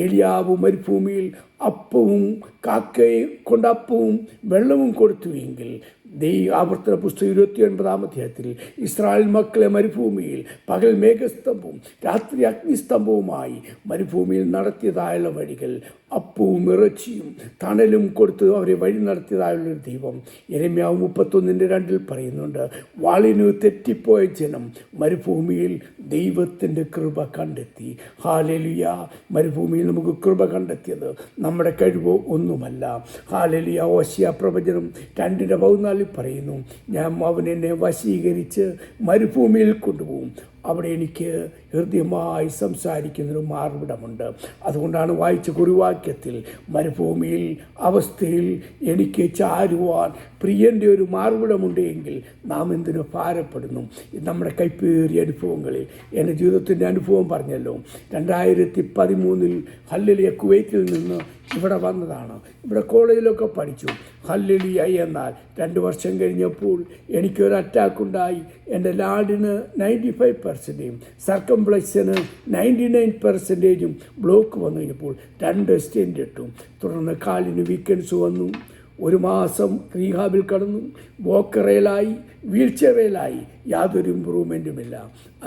ഏലിയാവ് മരുഭൂമിയിൽ അപ്പവും കാക്കയെ കൊണ്ട് അപ്പവും വെള്ളവും കൊടുത്തുവെങ്കിൽ ആവർത്തന പുസ്തകം 29-ാം അധ്യായത്തിൽ ഇസ്രായേൽ മക്കളെ മരുഭൂമിയിൽ പകൽ മേഘസ്തംഭവും രാത്രി അഗ്നിസ്തംഭവുമായി മരുഭൂമിയിൽ നടത്തിയതായുള്ള വഴികൾ അപ്പവും ഇറച്ചിയും തണലും കൊടുത്ത് അവരെ വഴി നടത്തിയതായുള്ളൊരു ദൈവം യെരമ്യാവ് 31:2 പറയുന്നുണ്ട്. വാളിനു തെറ്റിപ്പോയ ജനം മരുഭൂമിയിൽ ദൈവത്തിൻ്റെ കൃപ കണ്ടെത്തി. ഹല്ലേലൂയ മരുഭൂമിയിൽ നമുക്ക് കൃപ കണ്ടെത്തിയത് നമ്മുടെ കഴിവോ ഒന്നുമല്ല. ഹല്ലേലൂയ ഹോശേയ പ്രവചനം 2:14 പറയുന്നു, ഞാൻ അവനെന്നെ വശീകരിച്ച് മരുഭൂമിയിൽ കൊണ്ടുപോകും, അവിടെ എനിക്ക് ഹൃദ്യമായി സംസാരിക്കുന്നൊരു മാർവിടമുണ്ട്. അതുകൊണ്ടാണ് വായിച്ച കുറിവാക്യത്തിൽ മരുഭൂമിയിൽ അവസ്ഥയിൽ എനിക്ക് ചാരുവാൻ പ്രിയൻ്റെ ഒരു മാർവിടമുണ്ട് എങ്കിൽ നാം എന്തിനു ഭാരപ്പെടുന്നു? നമ്മുടെ കൈപ്പേറിയ അനുഭവങ്ങളിൽ എൻ്റെ ജീവിതത്തിൻ്റെ അനുഭവം പറഞ്ഞല്ലോ. 2013 ഹല്ലേലൂയ കുവൈറ്റിൽ നിന്ന് ഇവിടെ വന്നതാണ്. ഇവിടെ കോളേജിലൊക്കെ പഠിച്ചു. ഹല്ലേലൂയ എന്നാൽ 2 വർഷം കഴിഞ്ഞപ്പോൾ എനിക്കൊരു അറ്റാക്കുണ്ടായി. എൻ്റെ ലാഡിന് 95%, സർക്കംപ്ലക്സിന് 99% ബ്ലോക്ക് വന്നു കഴിഞ്ഞപ്പോൾ 2 സ്റ്റെൻ്റ് ഇട്ടു. തുടർന്ന് കാലിന് വീക്കെൻഡ്സ് വന്നു. 1 മാസം റീഹാബിൽ കടന്നു. വോക്കറയിലായി, വീൽ ചെയറിലായി, യാതൊരു ഇമ്പ്രൂവ്മെൻറ്റുമില്ല.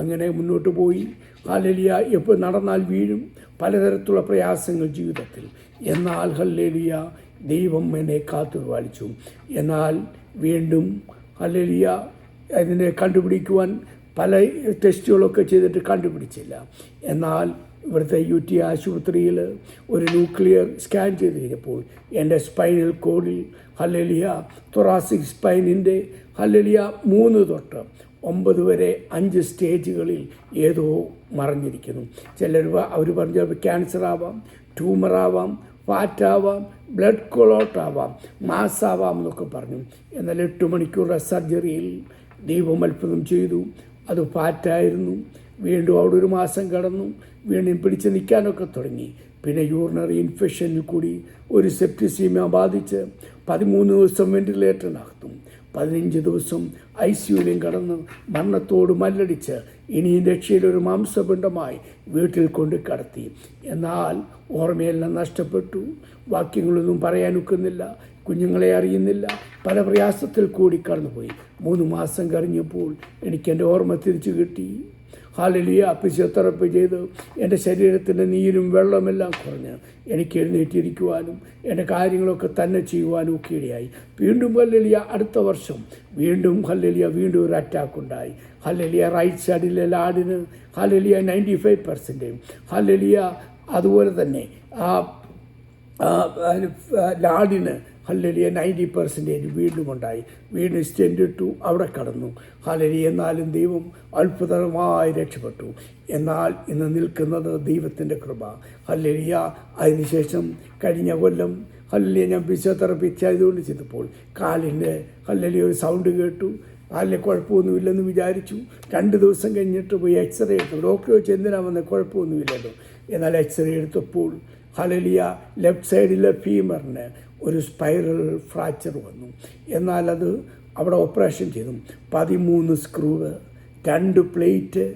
അങ്ങനെ മുന്നോട്ട് പോയി. ഹല്ലേലൂയ എപ്പോൾ നടന്നാൽ വീഴും, പലതരത്തിലുള്ള പ്രയാസങ്ങൾ ജീവിതത്തിൽ. എന്നാൽ ഹല്ലേലൂയ ദൈവം എന്നെ കാത്തുപാലിച്ചു. എന്നാൽ വീണ്ടും ഹല്ലേലൂയ അതിനെ കണ്ടുപിടിക്കുവാൻ പല ടെസ്റ്റുകളൊക്കെ ചെയ്തിട്ട് കണ്ടുപിടിച്ചില്ല. എന്നാൽ ഇവിടുത്തെ UT ആശുപത്രിയിൽ ഒരു ന്യൂക്ലിയർ സ്കാൻ ചെയ്ത് കഴിഞ്ഞപ്പോൾ എൻ്റെ സ്പൈനൽ കോഡിൽ ഹല്ലേലൂയ തൊറാസിക് സ്പൈനിൻ്റെ ഹല്ലേലൂയ 3 തൊട്ട് 9 വരെ 5 സ്റ്റേജുകളിൽ ഏതോ മറഞ്ഞിരിക്കുന്നു. അവർ പറഞ്ഞ ക്യാൻസർ ആവാം, ട്യൂമറാവാം, ഫാറ്റാവാം, ബ്ലഡ് ക്ലോട്ടാവാം, മാസാവാം എന്നൊക്കെ പറഞ്ഞു. എന്നാൽ 8 മണിക്കൂറുടെ സർജറിയിൽ ദൈവം അത്ഭുതം ചെയ്തു. അത് ഫാറ്റായിരുന്നു. വീണ്ടും അവിടെ 1 മാസം കടന്നു. വീണ്ടും പിടിച്ച് നിൽക്കാനൊക്കെ തുടങ്ങി. പിന്നെ യൂറിനറി ഇൻഫെക്ഷനിൽ കൂടി ഒരു സെപ്റ്റിസീമിയ ബാധിച്ച് 13 ദിവസം വെന്റിലേറ്ററിനകത്തും 15 ദിവസം ICUവിലും കടന്ന് മരണത്തോട് മല്ലടിച്ച് ഇനിയും രക്ഷയിലൊരു മാംസപിണ്ഡമായി വീട്ടിൽ കൊണ്ട് കടത്തി. എന്നാൽ ഓർമ്മയെല്ലാം നഷ്ടപ്പെട്ടു. വാക്യങ്ങളൊന്നും പറയാനൊക്കുന്നില്ല. കുഞ്ഞുങ്ങളെ അറിയുന്നില്ല. പല പ്രയാസത്തിൽ കൂടി കടന്നുപോയി. 3 മാസം കഴിഞ്ഞപ്പോൾ എനിക്ക് എൻ്റെ ഓർമ്മ തിരിച്ചു കിട്ടി. ഹല്ലേലൂയ ഫിസിയോതെറാപ്പി ചെയ്ത് എൻ്റെ ശരീരത്തിൻ്റെ നീരും വെള്ളമെല്ലാം കുറഞ്ഞ് എനിക്ക് എഴുന്നേറ്റിരിക്കുവാനും എൻ്റെ കാര്യങ്ങളൊക്കെ തന്നെ ചെയ്യുവാനും ഒക്കെ ഇടയായി. വീണ്ടും ഹല്ലേലൂയ അടുത്ത വർഷം വീണ്ടും ഒരു അറ്റാക്ക് ഉണ്ടായി. ഹല്ലേലൂയ റൈറ്റ് സൈഡിലെ ലാഡിന് ഹല്ലേലൂയ 95%. ഹല്ലേലൂയ അതുപോലെ തന്നെ ലാഡിന് ഹല്ലേലൂയ 90% വീണ്ടും ഉണ്ടായി. വീണ്ടും സ്റ്റെൻഡ് ഇട്ടു, അവിടെ കടന്നു. ഹല്ലേലൂയ എന്നാലും ദൈവം അത്ഭുതമായി രക്ഷപ്പെട്ടു. എന്നാൽ ഇന്ന് നിൽക്കുന്നത് ദൈവത്തിൻ്റെ കൃപ. ഹല്ലേലൂയ അതിനുശേഷം കഴിഞ്ഞ കൊല്ലം ഹല്ലേലൂയ ഞാൻ ഫിസിയോതെറാപ്പി ചെയ്തുകൊണ്ട് ചെന്നപ്പോൾ കാലിൻ്റെ ഹല്ലേലൂയ ഒരു സൗണ്ട് കേട്ടു. കാലിന് കുഴപ്പമൊന്നുമില്ലെന്ന് വിചാരിച്ചു. 2 ദിവസം കഴിഞ്ഞിട്ട് പോയി എക്സ്റേ എടുത്തു. ഡോക്ടർ ചോദിച്ചു എന്തിനാ വന്നത്, കുഴപ്പമൊന്നുമില്ലല്ലോ. എന്നാൽ എക്സ്റേ എടുത്തപ്പോൾ ഹല്ലേലൂയ ലെഫ്റ്റ് സൈഡിലെ ഫീമറിന് ഒരു സ്പൈറൽ ഫ്രാക്ചർ വന്നു. എന്നാൽ അത് അവിടെ ഓപ്പറേഷൻ ചെയ്തു. 13 സ്ക്രൂവ്, 2 പ്ലേറ്റ്,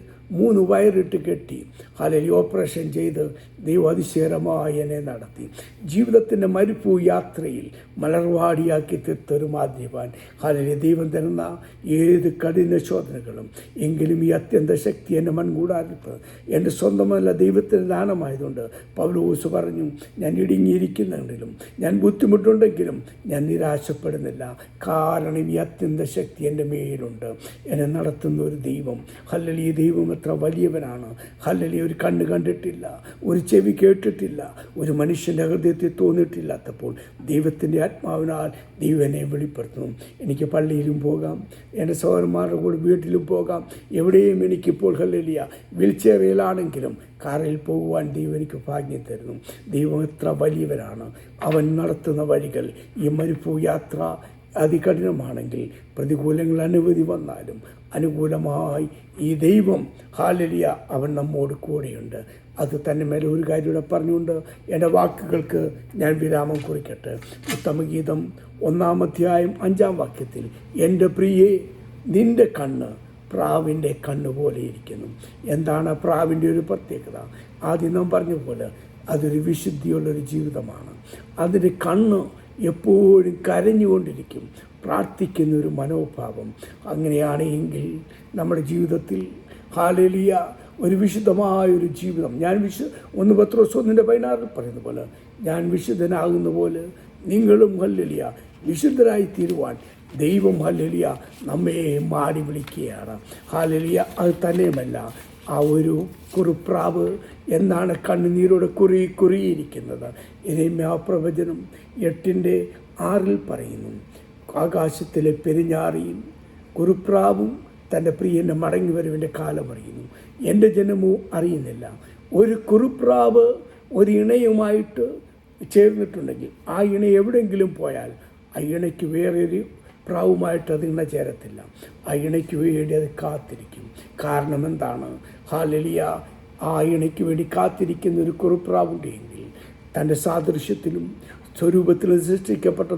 3 വയറിട്ട് കെട്ടി ഹല്ലേലൂയ ഓപ്പറേഷൻ ചെയ്ത് ദൈവം അതിശയകരമായി എന്നെ നടത്തി. ജീവിതത്തിൻ്റെ മരുഭൂ യാത്രയിൽ മലർവാടിയാക്കി തീർത്തൊരു മാധ്യവാൻ. ഹല്ലേലൂയ ദൈവം തരുന്ന ഏത് കഠിന ശോധനകളും എങ്കിലും ഈ അത്യന്ത ശക്തി എന്നെ മൺകൂടാറിപ്പ് എൻ്റെ സ്വന്തമല്ല, ദൈവത്തിൻ്റെ ദാനമായതുകൊണ്ട് പൗലോസ് പറഞ്ഞു, ഞാൻ ഇടുങ്ങിയിരിക്കുന്നെങ്കിലും ഞാൻ ബുദ്ധിമുട്ടുണ്ടെങ്കിലും ഞാൻ നിരാശപ്പെടുന്നില്ല. കാരണം ഈ അത്യന്ത ശക്തി എൻ്റെ മേലുണ്ട്. എന്നെ നടത്തുന്ന ഒരു ദൈവം. ഹല്ലേലൂയ ദൈവം എത്ര വലിയവനാണ്. ഹല്ലേലൂയ ഒരു കണ്ണ് കണ്ടിട്ടില്ല, ഒരു ചെവി കേട്ടിട്ടില്ല, ഒരു മനുഷ്യൻ്റെ ഹൃദയത്തിൽ തോന്നിയിട്ടില്ലാത്തപ്പോൾ ദൈവത്തിൻ്റെ ആത്മാവിനാൽ ദൈവനെ വെളിപ്പെടുത്തുന്നു. എനിക്ക് പള്ളിയിലും പോകാം, എൻ്റെ സഹോദരന്മാരുടെ കൂടെ വീട്ടിലും പോകാം, എവിടെയും എനിക്കിപ്പോൾ ഹല്ലേലൂയ വീൽചെയറിലാണെങ്കിലും കാറിൽ പോകുവാൻ ദൈവം എനിക്ക് ഭാഗ്യം തരുന്നു. ദൈവം എത്ര വലിയവനാണ്. അവൻ നടത്തുന്ന വഴികൾ ഈ മരുഭൂ യാത്ര അതികഠിനമാണെങ്കിൽ പ്രതികൂലങ്ങൾ അനവധി വന്നാലും അനുകൂലമായി ഈ ദൈവം ഹല്ലേലൂയ അവൻ നമ്മോട് കൂടെയുണ്ട്. അത് തന്നെ മേലെ ഒരു കാര്യം കൂടെ പറഞ്ഞുകൊണ്ട് എൻ്റെ വാക്കുകൾക്ക് ഞാൻ വിരാമം കുറിക്കട്ടെ. ഉത്തമഗീതം 1-ാം അധ്യായം 5-ാം വാക്യത്തിൽ, എൻ്റെ പ്രിയേ നിൻ്റെ കണ്ണ് പ്രാവിൻ്റെ കണ്ണ് പോലെ ഇരിക്കുന്നു. എന്താണ് പ്രാവിൻ്റെ ഒരു പ്രത്യേകത? ആദ്യം നാം പറഞ്ഞ പോലെ അതൊരു വിശുദ്ധിയുള്ളൊരു ജീവിതമാണ്. അതിൻ്റെ കണ്ണ് എപ്പോഴും കരഞ്ഞുകൊണ്ടിരിക്കും, പ്രാർത്ഥിക്കുന്നൊരു മനോഭാവം. അങ്ങനെയാണെങ്കിൽ നമ്മുടെ ജീവിതത്തിൽ ഹല്ലേലൂയ ഒരു വിശുദ്ധമായൊരു ജീവിതം. ഞാൻ 1 പത്രോസ് 1:16 പറയുന്ന പോലെ, ഞാൻ വിശുദ്ധനാകുന്ന പോലെ നിങ്ങളും ഹല്ലേലൂയ വിശുദ്ധരായി തീരുവാൻ ദൈവം ഹല്ലേലൂയ നമ്മെ മാടി വിളിക്കുകയാണ്. ഹല്ലേലൂയ അത് തന്നെയുമല്ല, ആ ഒരു കുറുപ്രാവ് എന്നാണ് കണ്ണുനീരോടെ കുറിയിരിക്കുന്നത്. യെരമ്യാ പ്രവചനം 8:6 പറയുന്നു, ആകാശത്തിലെ പെരുഞ്ഞാറിയും കുറുപ്രാവും തൻ്റെ പ്രിയൻ്റെ മടങ്ങി വരവിൻ്റെ കാലം അറിയുന്നു, എൻ്റെ ജനമോ അറിയുന്നില്ല. ഒരു കുറുപ്രാവ് ഒരു ഇണയുമായിട്ട് ചേർന്നിട്ടുണ്ടെങ്കിൽ ആ ഇണ എവിടെയെങ്കിലും പോയാൽ ആ ഇണയ്ക്ക് വേറൊരു പ്രാവുമായിട്ട് അത് ഇണ ചേരത്തില്ല. ആ ഇണയ്ക്ക് വേണ്ടി അത് കാത്തിരിക്കും. കാരണം എന്താണ്? ഹല്ലേലൂയ ആ ഇണയ്ക്ക് വേണ്ടി കാത്തിരിക്കുന്ന ഒരു കുറുപ്രാവുണ്ടെങ്കിൽ തൻ്റെ സാദൃശ്യത്തിലും സ്വരൂപത്തിലും സൃഷ്ടിക്കപ്പെട്ട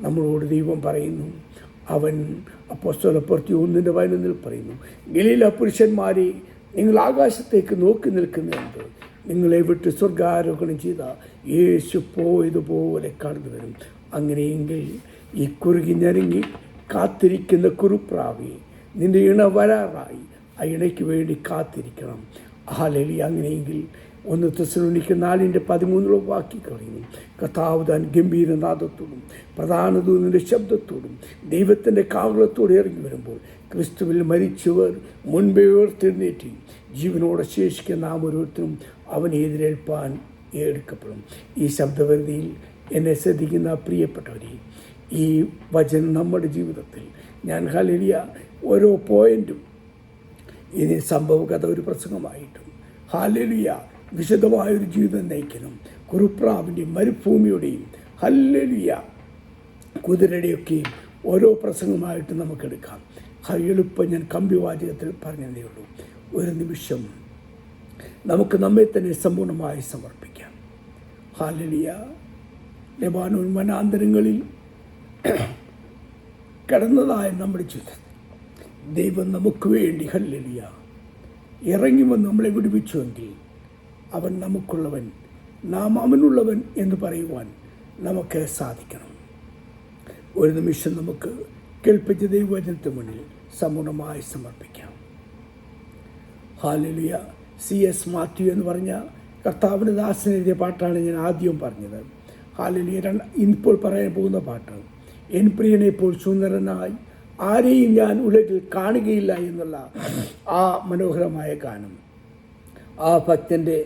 നമ്മളോട് ദൈവം പറയുന്നു. അവൻ അപ്പോസ്തലപ്രവൃത്തി 1:11 പറയുന്നു, ഗലീല പുരുഷന്മാരെ, നിങ്ങൾ ആകാശത്തേക്ക് നോക്കി നിൽക്കുന്നുണ്ട്. നിങ്ങളെ വിട്ട് സ്വർഗാരോഹണം ചെയ്ത യേശു പോയതുപോലെ കടന്നു വരും. അങ്ങനെയെങ്കിൽ ഈ കുറുകി ഞെരുങ്ങി കാത്തിരിക്കുന്ന കുറുപ്രാവി, നിൻ്റെ ഇണ വരാറായി, ആ ഇണയ്ക്ക് വേണ്ടി കാത്തിരിക്കണം. ഹല്ലേലൂയ. അങ്ങനെയെങ്കിൽ 1 തെസ്സലോനിക്കർ 4:13 വാക്യം പറയുന്നു, കർത്താവ് താൻ ഗംഭീരനാദത്തോടും പ്രധാന ദൂതൻ്റെ ശബ്ദത്തോടും ദൈവത്തിൻ്റെ കാഹളത്തോടെ ഇറങ്ങി വരുമ്പോൾ ക്രിസ്തുവിൽ മരിച്ചവർ മുൻപേ ഉയർത്തെഴുന്നേറ്റ് ജീവനോടെ ശേഷിക്കുന്ന നാം ഓരോരുത്തരും അവനെ എതിരേൽപ്പാൻ എടുക്കപ്പെടും. ഈ ശബ്ദവരുതിയിൽ എന്നെ ശ്രദ്ധിക്കുന്ന പ്രിയപ്പെട്ടവരെ, ഈ വചനം നമ്മുടെ ജീവിതത്തിൽ ഞാൻ ഹല്ലേലൂയ ഓരോ പോയിൻറ്റും ഇനി സംഭവകഥ ഒരു പ്രസംഗമായിട്ടും ഹല്ലേലൂയ വിശദമായൊരു ജീവിതം നയിക്കണം. കുറുപ്രാവിൻ്റെയും മരുഭൂമിയുടെയും ഹല്ലേലൂയ കുതിരയുടെയൊക്കെയും ഓരോ പ്രസംഗമായിട്ട് നമുക്കെടുക്കാം. എളുപ്പം ഞാൻ കമ്പിവാചകത്തിൽ പറഞ്ഞതേ ഉള്ളൂ. ഒരു നിമിഷം നമുക്ക് നമ്മെ തന്നെ സമ്പൂർണ്ണമായി സമർപ്പിക്കാം. ഹല്ലേലൂയ. ലെബാനോൻ വനാന്തരങ്ങളിൽ കിടന്നതായ നമ്മുടെ ജീവിതം ദൈവം നമുക്ക് വേണ്ടി ഹല്ലേലൂയ ഇറങ്ങി വന്ന് നമ്മളെ വിടുവിച്ചുവെങ്കിൽ അവൻ നമുക്കുള്ളവൻ, നാം അവനുള്ളവൻ എന്ന് പറയുവാൻ നമുക്ക് സാധിക്കണം. ഒരു നിമിഷം നമുക്ക് കേൾപ്പിച്ച ദൈവവചനത്തിന് മുന്നിൽ സമ്പൂർണ്ണമായി സമർപ്പിക്കാം. ഹല്ലേലൂയ. C.S. മാത്യു എന്ന് പറഞ്ഞ കർത്താവിൻ്റെ ദാസൻ എഴുതിയ പാട്ടാണ് ഞാൻ ആദ്യം പറഞ്ഞത്. ഹല്ലേലൂയ. ഇപ്പോൾ പറയാൻ പോകുന്ന പാട്ട്, എൻ പ്രിയനെ ഇപ്പോൾ സുന്ദരനായി ആരെയും ഞാൻ ഉലകിൽ കാണുകയില്ല എന്നുള്ള ആ മനോഹരമായ ഗാനം. ആ ഭക്തൻ്റെ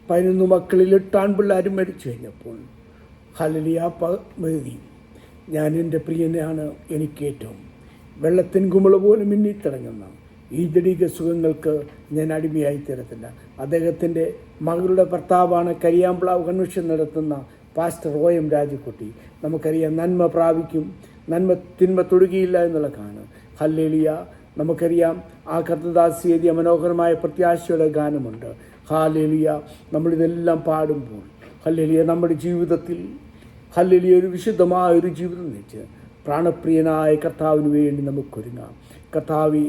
11 മക്കളിൽ 8 ആൺപിള്ളേരും മരിച്ചു കഴിഞ്ഞപ്പോൾ ഹല്ലേലൂയ പകുതി, ഞാൻ എൻ്റെ പ്രിയനാണ് എനിക്കേറ്റവും, വെള്ളത്തിൻ കുമിള പോലെ മിന്നിത്തിളങ്ങുന്ന ഈ ജടിക സുഖങ്ങൾക്ക് ഞാൻ അടിമയായി തീരത്തില്ല. അദ്ദേഹത്തിൻ്റെ മകളുടെ ഭർത്താവാണ് കരിയാമ്പ്ലാവ് കൺവെൻഷൻ നടത്തുന്ന പാസ്റ്റർ O.M. രാജക്കുട്ടി. നമുക്കറിയാം, നന്മ പ്രാപിക്കും, തിന്മ തൊടുകയില്ല എന്നുള്ള കാണും. ഹല്ലേലൂയ. നമുക്കറിയാം, ആ കർത്തദാസി എഴുതിയ മനോഹരമായ പ്രത്യാശയുടെ ഗാനമുണ്ട്. ഹല്ലേലൂയ. നമ്മളിതെല്ലാം പാടുമ്പോൾ ഹല്ലേലൂയ, നമ്മുടെ ജീവിതത്തിൽ ഹല്ലേലൂയ ഒരു വിശുദ്ധമായ ഒരു ജീവിതം നയിച്ച് പ്രാണപ്രിയനായ കർത്താവിന് വേണ്ടി നമുക്കൊരുങ്ങാം. കർത്താവേ,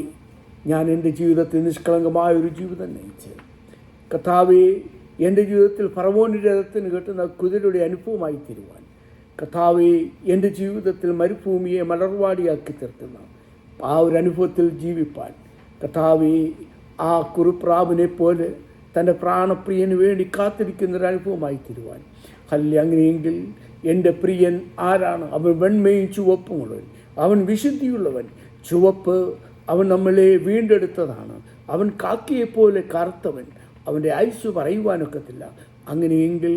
ഞാൻ എൻ്റെ ജീവിതത്തിൽ നിഷ്കളങ്കമായ ഒരു ജീവിതം നയിച്ച്, കർത്താവേ, എൻ്റെ ജീവിതത്തിൽ ഫറവോന്റെ രഥത്തിന് കെട്ടുന്ന കുതിരയുടെ അനുഭവമായി തീരുവാൻ, കർത്താവേ, എൻ്റെ ജീവിതത്തിൽ മരുഭൂമിയെ മലർവാടിയാക്കി തീർക്കുന്ന ആ ഒരു അനുഭവത്തിൽ ജീവിപ്പാൻ, കർത്താവേ, ആ കുറുപ്രാവിനെ പോലെ തൻ്റെ പ്രാണപ്രിയന് വേണ്ടി കാത്തിരിക്കുന്നൊരു അനുഭവമായി തീരുവാൻ. അങ്ങനെയെങ്കിൽ എൻ്റെ പ്രിയൻ ആരാണ്? അവൻ വെണ്മയും ചുവപ്പുമുള്ളവൻ, അവൻ വിശുദ്ധിയുള്ളവൻ. ചുവപ്പ് അവൻ നമ്മളെ വീണ്ടെടുത്തതാണ്. അവൻ കാക്കിയെപ്പോലെ കറുത്തവൻ, അവൻ്റെ ആയുസ് പറയുവാനൊക്കത്തില്ല. അങ്ങനെയെങ്കിൽ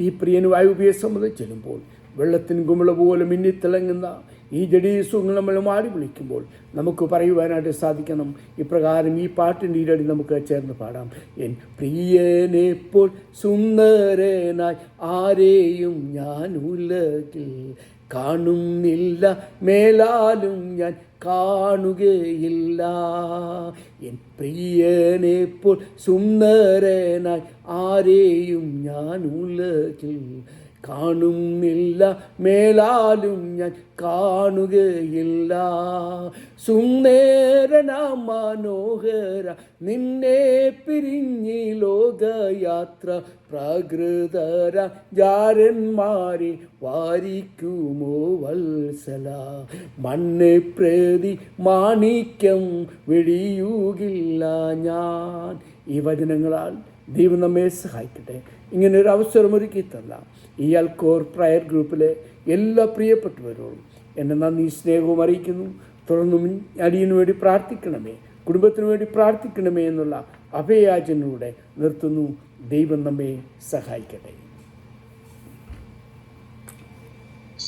ഈ പ്രിയന് വായുവിയെ സംബന്ധിച്ചെല്ലുമ്പോൾ വെള്ളത്തിന് കുമിള പോലെ മിന്നിത്തിളങ്ങുന്ന ഈ ജഡീസുഖങ്ങൾ നമ്മൾ മാറി വിളിക്കുമ്പോൾ നമുക്ക് പറയുവാനായിട്ട് സാധിക്കണം. ഇപ്രകാരം ഈ പാട്ടിൻ്റെ ഈരടി നമുക്ക് ചേർന്ന് പാടാം. എൻ പ്രിയനെപ്പോൾ സുന്ദരനായി ആരെയും ഞാൻ ഉലകിൽ കാണുന്നില്ല, മേലാലും ഞാൻ കാണുകയില്ല. എൻ പ്രിയനെപ്പോൾ സുന്ദരനായി ആരെയും ഞാൻ ഉലകിൽ കാണുന്നില്ല, മേലാലും ഞാൻ കാണുകയില്ല. സുന്ദരന മനോഹര നിന്നെ പിരിഞ്ഞി ലോകയാത്ര, പ്രകൃതര ജാരന്മാരെ വാരിക്കുമോ വത്സല, മണ്ണ് പ്രതി മാണിക്യം വെടിയുകില്ല ഞാൻ. ഈ വചനങ്ങളാൽ ദൈവം നമ്മെ സഹായിക്കട്ടെ. ഇങ്ങനൊരു അവസരം ഒരുക്കി തന്ന ഈ അൽക്കോർ പ്രയർ ഗ്രൂപ്പിലെ എല്ലാ പ്രിയപ്പെട്ടവരോടും എൻ്റെ നന്ദി സ്നേഹവും അറിയിക്കുന്നു. തുടർന്നും അടിയനു വേണ്ടി പ്രാർത്ഥിക്കണമേ, കുടുംബത്തിനു വേണ്ടി പ്രാർത്ഥിക്കണമേ എന്നുള്ള അഭയയാചനയിലൂടെ നിർത്തുന്നു. ദൈവം നമ്മെ സഹായിക്കട്ടെ.